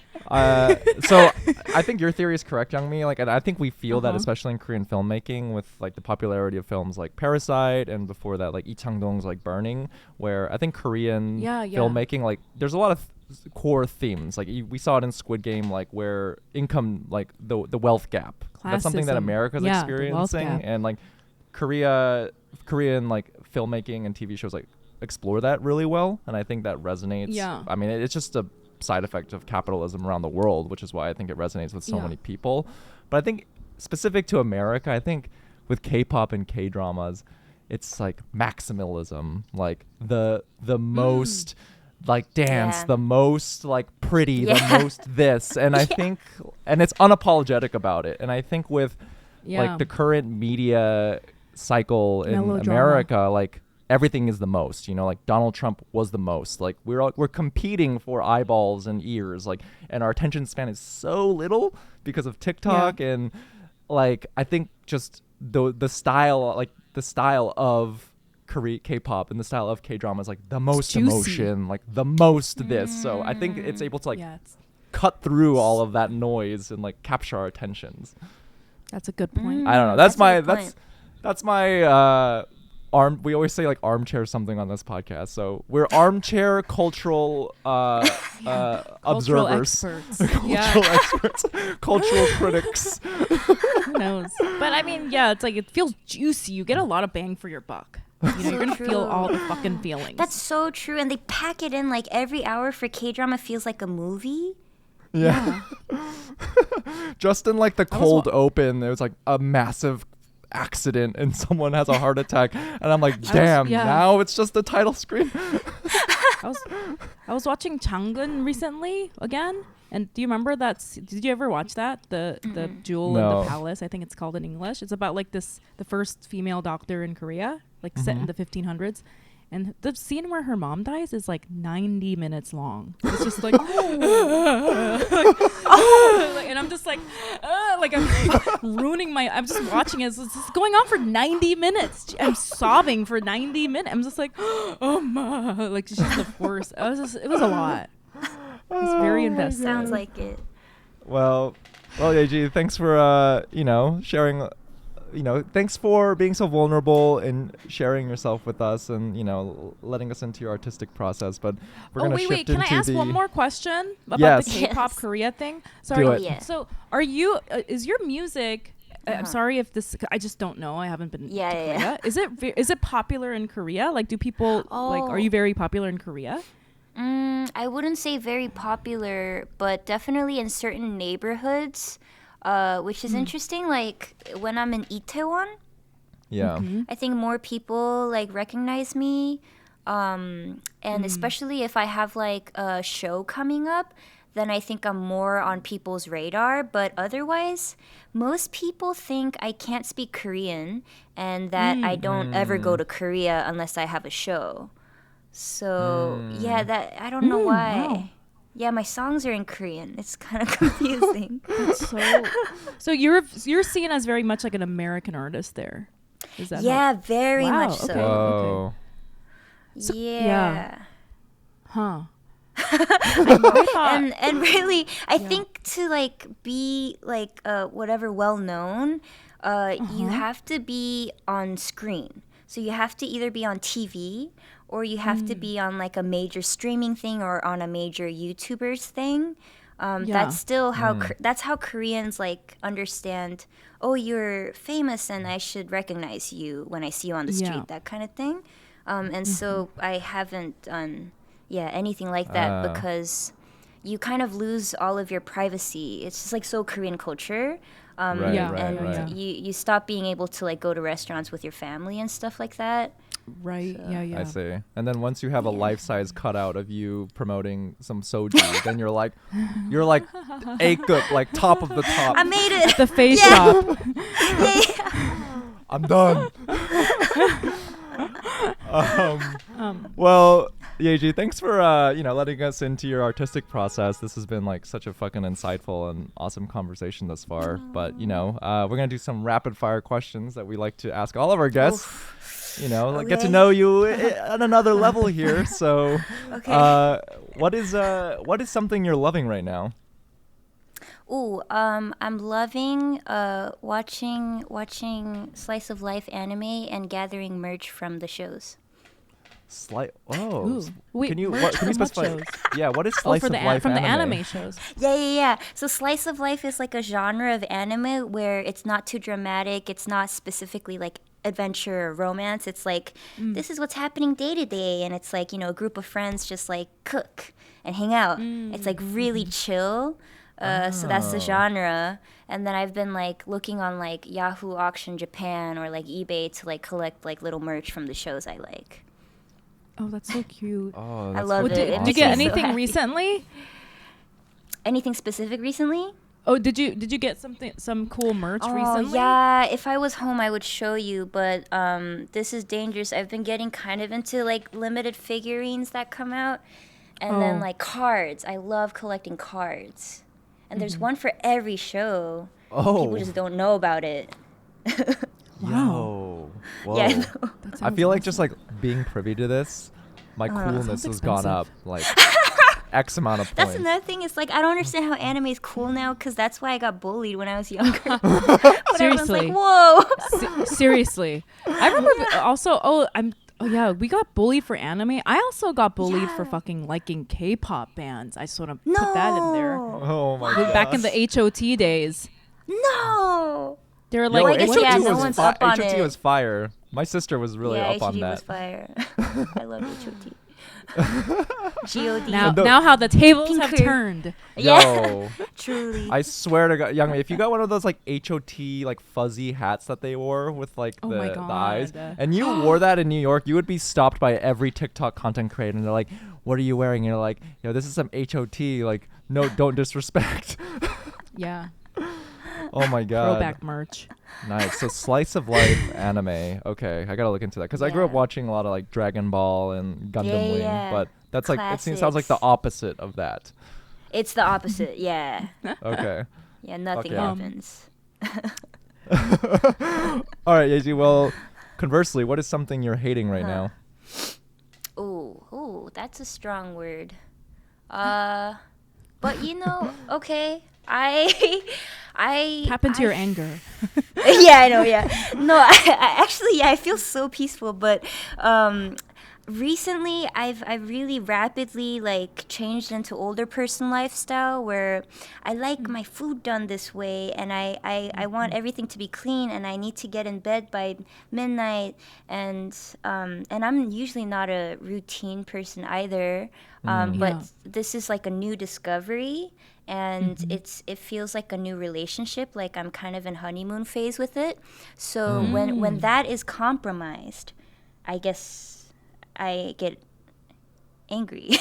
So I think your theory is correct, Youngmi. Like, and I think we feel that especially in Korean filmmaking with like the popularity of films like Parasite and before that like Lee Chang-dong's like Burning, where I think Korean filmmaking, like there's a lot of core themes. Like we saw it in Squid Game, like where income, like the wealth gap. Classism. That's something that America's experiencing, and like Korean like filmmaking and TV shows like explore that really well, and I think that resonates. I mean, it's just a side effect of capitalism around the world, which is why I think it resonates with so many people. But I think specific to America, I think with K-pop and K-dramas, it's like maximalism, like the most like dance, the most like pretty, the most this, and I think, and it's unapologetic about it. And I think with like the current media cycle in America, like everything is the most, you know, like Donald Trump was the most. Like we're competing for eyeballs and ears, like, and our attention span is so little because of TikTok. And like I think just the style, like the style of K-pop and the style of K-drama is like the most emotion, like the most this. So I think it's able to like cut through all of that noise and like capture our attentions. That's a good point. I don't know. That's my we always say like armchair something on this podcast. So we're armchair cultural observers. Experts. Cultural experts. Cultural critics. Who knows? But I mean, yeah, it's like it feels juicy. You get a lot of bang for your buck. You know, you're gonna feel all the fucking feelings. That's so true. And they pack it in like every hour for K-drama feels like a movie. Yeah. Just in like the cold open, there was like a massive accident and someone has a heart attack, and I'm like, damn, now it's just the title screen. I was watching Changun recently again, and do you remember that? Did you ever watch that? The Jewel in the Palace, I think it's called in English. It's about like the first female doctor in Korea, like set in the 1500s. And the scene where her mom dies is like 90 minutes long. It's just like, and I'm just like I'm ruining I'm just watching it. It's just going on for 90 minutes. I'm sobbing for 90 minutes. I'm just like, oh ma, like she's the worst. It was a lot. I was very invested. Sounds like it. Well, Yeji, thanks for sharing. Thanks for being so vulnerable and sharing yourself with us, and letting us into your artistic process. But we're gonna shift into Can I ask one more question about the K-pop Korea thing? Sorry. Do it. Yeah. So, are you? Is your music? I'm sorry if this. I just don't know. I haven't been to Korea. Is it popular in Korea? Like, do people like? Are you very popular in Korea? I wouldn't say very popular, but definitely in certain neighborhoods. Which is interesting. Like when I'm in Itaewon, I think more people like recognize me, and especially if I have like a show coming up, then I think I'm more on people's radar. But otherwise, most people think I can't speak Korean and that I don't ever go to Korea unless I have a show. So that I don't know why. Wow. Yeah, my songs are in Korean. It's kind of confusing. So you're seen as very much like an American artist there. Is that very much so. Whoa. So, Huh. and really, I think to like be like whatever well known, you have to be on screen. So you have to either be on TV or you have to be on like a major streaming thing or on a major YouTubers thing. That's still how that's how Koreans like understand. Oh, you're famous, and I should recognize you when I see you on the street. That kind of thing. And so I haven't done anything like that because you kind of lose all of your privacy. It's just like so Korean culture. You stop being able to like go to restaurants with your family and stuff like that. Right. So. Yeah. I see. And then once you have a life-size cutout of you promoting some soju, then you're like A good, like top of the top. I made it. At the face shop. I'm done. Well, Yeji, thanks for letting us into your artistic process. This has been like such a fucking insightful and awesome conversation thus far. But we're gonna do some rapid fire questions that we like to ask all of our guests. Like get to know you on another level here. So, what is something you're loving right now? I'm loving watching slice of life anime and gathering merch from the shows. Wait, can you specify? Yeah, what is slice of life from anime? the anime shows? Yeah. So slice of life is like a genre of anime where it's not too dramatic. It's not specifically like adventure or romance. It's like this is what's happening day to day, and it's like a group of friends just like cook and hang out. It's like really chill. So that's the genre. And then I've been like looking on like Yahoo Auction Japan or like eBay to like collect like little merch from the shows I like. Oh, that's so cute. I love it. Did you get anything recently? Anything specific recently? Oh, did you get some cool merch recently? Yeah, if I was home I would show you, but this is dangerous. I've been getting kind of into like limited figurines that come out, and then like cards. I love collecting cards. And there's one for every show. Oh. People just don't know about it. Wow. Whoa. Yeah, I know. I feel like just like being privy to this, my coolness has gone up like X amount of points. That's another thing. It's like I don't understand how anime is cool now, because that's why I got bullied when I was younger. Seriously. Everyone's like, whoa. Seriously. I remember also, we got bullied for anime. I also got bullied for fucking liking K-pop bands. I sort of put that in there. Oh my god. Back in the HOT days. No. They were Yo, like, I guess, yeah, no one's up on HOT it. was fire. My sister was really up on HOT that. was fire. I love HOT. GOD. now how the tables have Pinker. turned. Yo, Truly. I swear to God, Young, if you got one of those like HOT like fuzzy hats that they wore with like Oh my the eyes, God. and you wore that in New York, you would be stopped by every TikTok content creator, and they're like, "What are you wearing?" And you're like, "Yo, this is some HOT. Like, no, don't disrespect." Yeah. Oh my God. Throwback merch. Nice. So slice of life anime. Okay, I gotta look into that because I grew up Yeah. watching a lot of like Dragon Ball and Gundam Wing, Yeah. but that's like it sounds like the Classics. opposite of that. It's the opposite. Yeah. Okay. Yeah. Nothing Okay. happens. All right, Yeji. Well, conversely, what is something you're hating right now? Ooh, that's a strong word. But you know, okay, I Tap into your anger. yeah, I know. Yeah, no, I actually, I feel so peaceful. But recently, I've really rapidly like changed into older person lifestyle where I like my food done this way, and I want everything to be clean, and I need to get in bed by midnight, and I'm usually not a routine person either. But Yeah. this is like a new discovery, and it feels like a new relationship. Like I'm kind of in honeymoon phase with it. So when that is compromised, I guess I get angry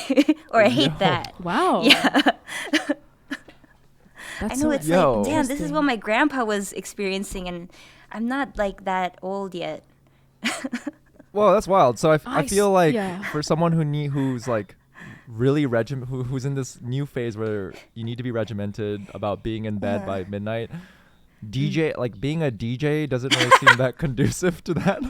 or I hate that. Wow. Yeah. That's I know, it's Yo. like, damn, this is Interesting. what my grandpa was experiencing, and I'm not like that old yet. Well, that's wild. So I I feel s- like yeah. for someone who's like really who's in this new phase where you need to be regimented about being in bed by midnight, DJ like being a DJ doesn't really seem that conducive to that.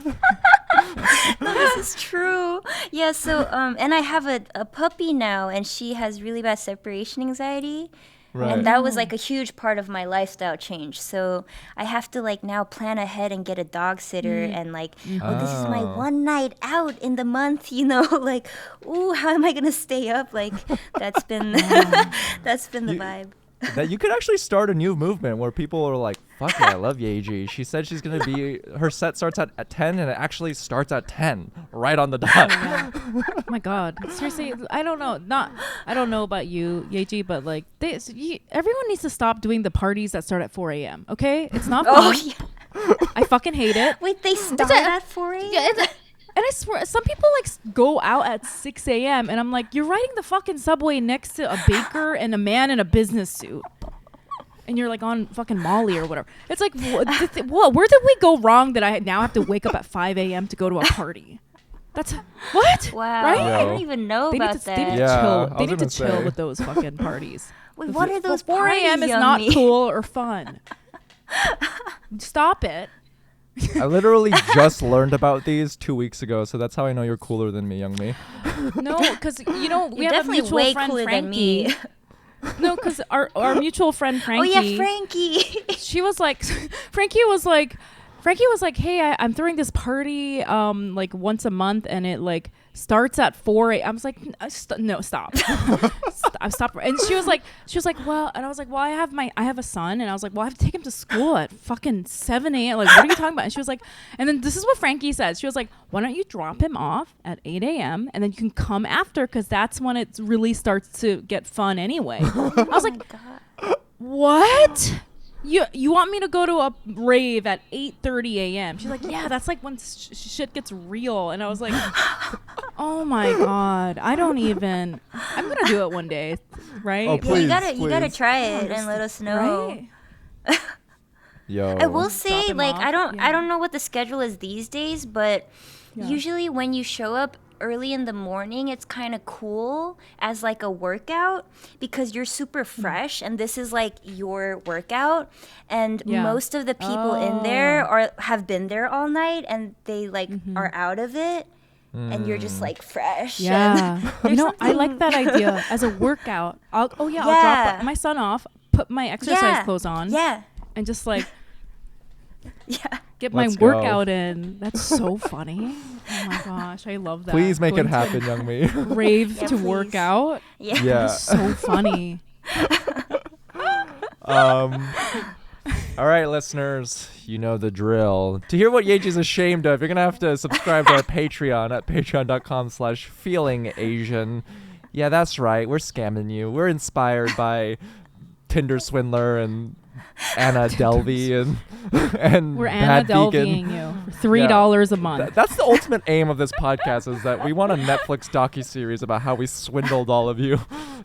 No, this is true. Yeah, so and I have a puppy now, and she has really bad separation anxiety. Right. And that was like a huge part of my lifestyle change. So I have to like now plan ahead and get a dog sitter, and like, oh, this is my Oh. one night out in the month, you know, like, ooh, how am I gonna stay up? Like that's been that's been the You- vibe. That you could actually start a new movement where people are like, "Fuck yeah, I love Yeji." She said she's gonna be her set starts at 10, and it actually starts at 10, right on the dot. Yeah. Oh my God. Seriously, I don't know about you, Yeji, but like everyone needs to stop doing the parties that start at 4 a.m. Okay? It's not fun. Oh yeah. I fucking hate it. Wait, they start at 4 a.m.? Yeah, and I swear, some people like go out at 6 a.m. and I'm like, you're riding the fucking subway next to a baker and a man in a business suit. And you're like on fucking Molly or whatever. It's like, what? Where did we go wrong that I now have to wake up at 5 a.m. to go to a party? That's what? Wow. Right? I Yo. don't even know They need about to, they need that. to Yeah, chill. I They was need to gonna chill say. with those fucking parties. Wait, what are those 4 a.m. parties, is not Youngmi? cool or fun. Stop it. I literally just learned about these 2 weeks ago, so that's how I know you're cooler than me, young me. No, because we You're have a definitely mutual way friend, cooler Frankie. than me. No, because our mutual friend Oh Frankie. yeah, Frankie. She was like, Frankie was like, hey, I'm throwing this party like once a month, and it like starts at 4 a.m. I was like, no, stop. Stop. And she was like, well, and I was like, well, I have a son, and I was like, well, I have to take him to school at fucking 7 a.m. Like, what are you talking about? And she was like, and then this is what Frankie said. She was like, why don't you drop him off at 8 a.m. and then you can come after, because that's when it really starts to get fun anyway. I was like, what? You want me to go to a rave at 8:30 a.m.? She's like, yeah, that's like when shit gets real. And I was like, oh my God, I'm gonna do it one day. right? Oh, please, you gotta please. try it and let us know. Right? Yo. I will Drop say, him like, off, I don't know what the schedule is these days, but Yeah. usually when you show up early in the morning, it's kind of cool as like a workout because you're super fresh and this is like your workout, and Yeah. most of the people in there have been there all night and they like are out of it. And you're just like fresh. Yeah. And You know, I like something- that idea as a workout. I'll Yeah. drop my son off, put my exercise clothes on, Yeah. and just like Yeah. get Let's my go. workout in. That's so funny. Oh my gosh, I love that. Please make it Going to happen, young me. rave Yeah, to please. work out. Yeah. Yeah. So funny. All right, listeners, you know the drill. To hear what Yeji's ashamed of, you're going to have to subscribe to our Patreon at patreon.com/feelingasian. Yeah, that's right. We're scamming you. We're inspired by Tinder Swindler and Anna Delvey and We're Bad Anna Vegan. Delvying you for $3 a month. That's the ultimate aim of this podcast, is that we want a Netflix docuseries about how we swindled all of you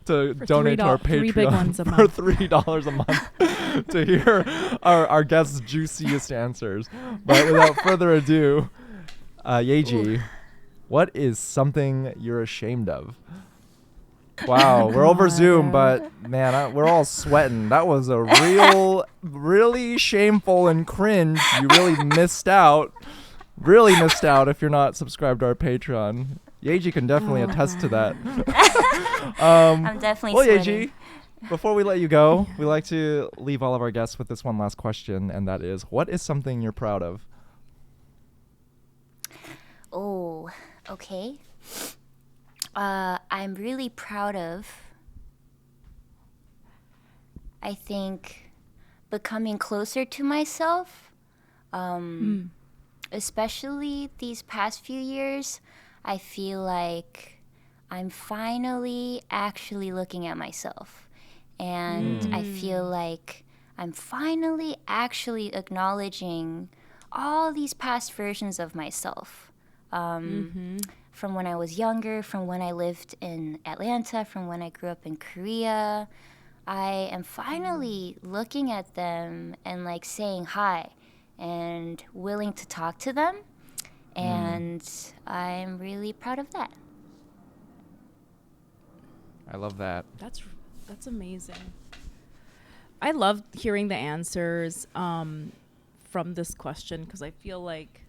to For donate to our $3 big ones Patreon a for month. $3 a month to hear our guests' juiciest answers. But without further ado, Yeji, what is something you're ashamed of? Wow, we're over Zoom, but man, we're all sweating. That was a really shameful and cringe. You really missed out. Really missed out if you're not subscribed to our Patreon. Yeji can definitely attest to that. I'm definitely Well, sweating. Yeji, before we let you go, we like to leave all of our guests with this one last question, and that is, what is something you're proud of? Oh, okay. I'm really proud of, I think, becoming closer to myself. Especially these past few years, I feel like I'm finally actually looking at myself. And I feel like I'm finally actually acknowledging all these past versions of myself. From when I was younger, from when I lived in Atlanta, from when I grew up in Korea. I am finally looking at them and like saying hi and willing to talk to them. And I'm really proud of that. I love that. That's amazing. I love hearing the answers from this question because I feel like,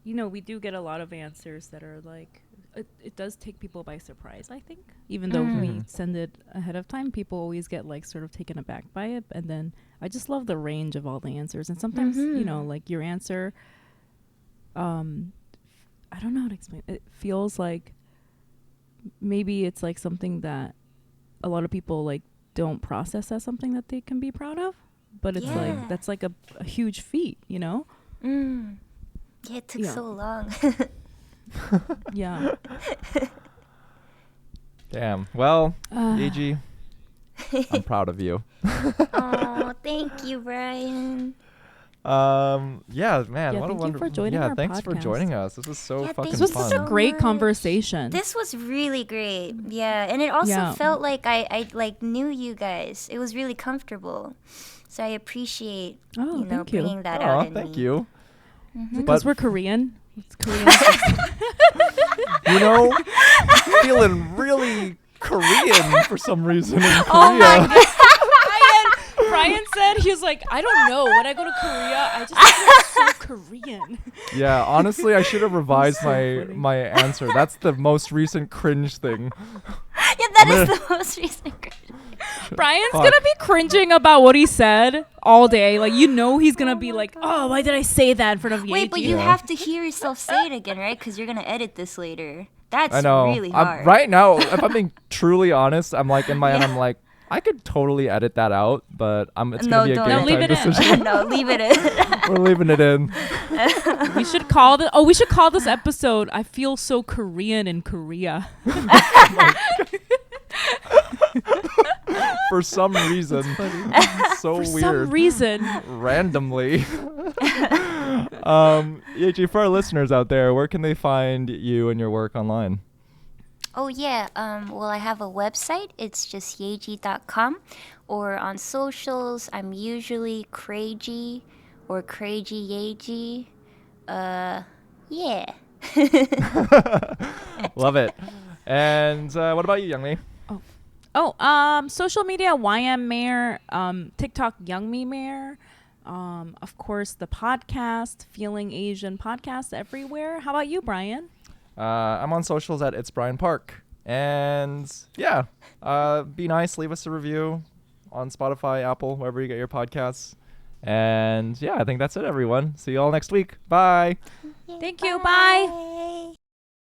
you know, we do get a lot of answers that are like, it does take people by surprise, I think. Even though we send it ahead of time, people always get like sort of taken aback by it. And then I just love the range of all the answers. And sometimes, you know, like your answer, I don't know how to explain. It feels like maybe it's like something that a lot of people like don't process as something that they can be proud of. But it's like, that's like a huge feat, you know? Yeah, it took so long. Yeah. Damn. Well, Yeji, I'm proud of you. Oh, thank you, Brian. Yeah, man. Yeah, what a thank you wonderful. for joining yeah, our thanks for podcast. joining us. This was so Yeah, fucking thank This was fun. such a great much. conversation. This was really great. Yeah, and it also felt like I like knew you guys. It was really comfortable. So I appreciate you know thank you. bringing that out in Thank me. you. Because But- we're Korean. It's Korean. You know, feeling really Korean for some reason in Korea. Oh my God. Brian said, he was like, I don't know. When I go to Korea, I just feel so Korean. Yeah, honestly, I should have revised So funny. my answer. That's the most recent cringe thing. Yeah, that is the most recent. Brian's Fuck. gonna be cringing about what he said all day. Like, you know, he's gonna be like, oh, why did I say that in front of Wait, but Yeji? you Yeah. have to hear yourself say it again, right? Because you're gonna edit this later. That's I know. really hard. Right now, if I'm being truly honest, I'm like in my head, I'm like, I could totally edit that out, but it's No, gonna be a don't. game No, leave time it in. decision. No, leave it in. We're leaving it in. We should call this episode "I Feel So Korean in Korea." For some reason. So For weird. some reason. Randomly. Yeji, for our listeners out there, where can they find you and your work online? Oh yeah. Well, I have a website. It's just yeji.com, or on socials, I'm usually Crazy or Crazy Yeji. Yeah. Love it. And what about you, Youngmi? Social media, YM Mayor, TikTok, Young Me Mayor, of course, the podcast, Feeling Asian podcast everywhere. How about you, Brian? I'm on socials at It's Brian Park. And yeah, be nice. Leave us a review on Spotify, Apple, wherever you get your podcasts. And yeah, I think that's it, everyone. See you all next week. Bye. Thank you. Bye.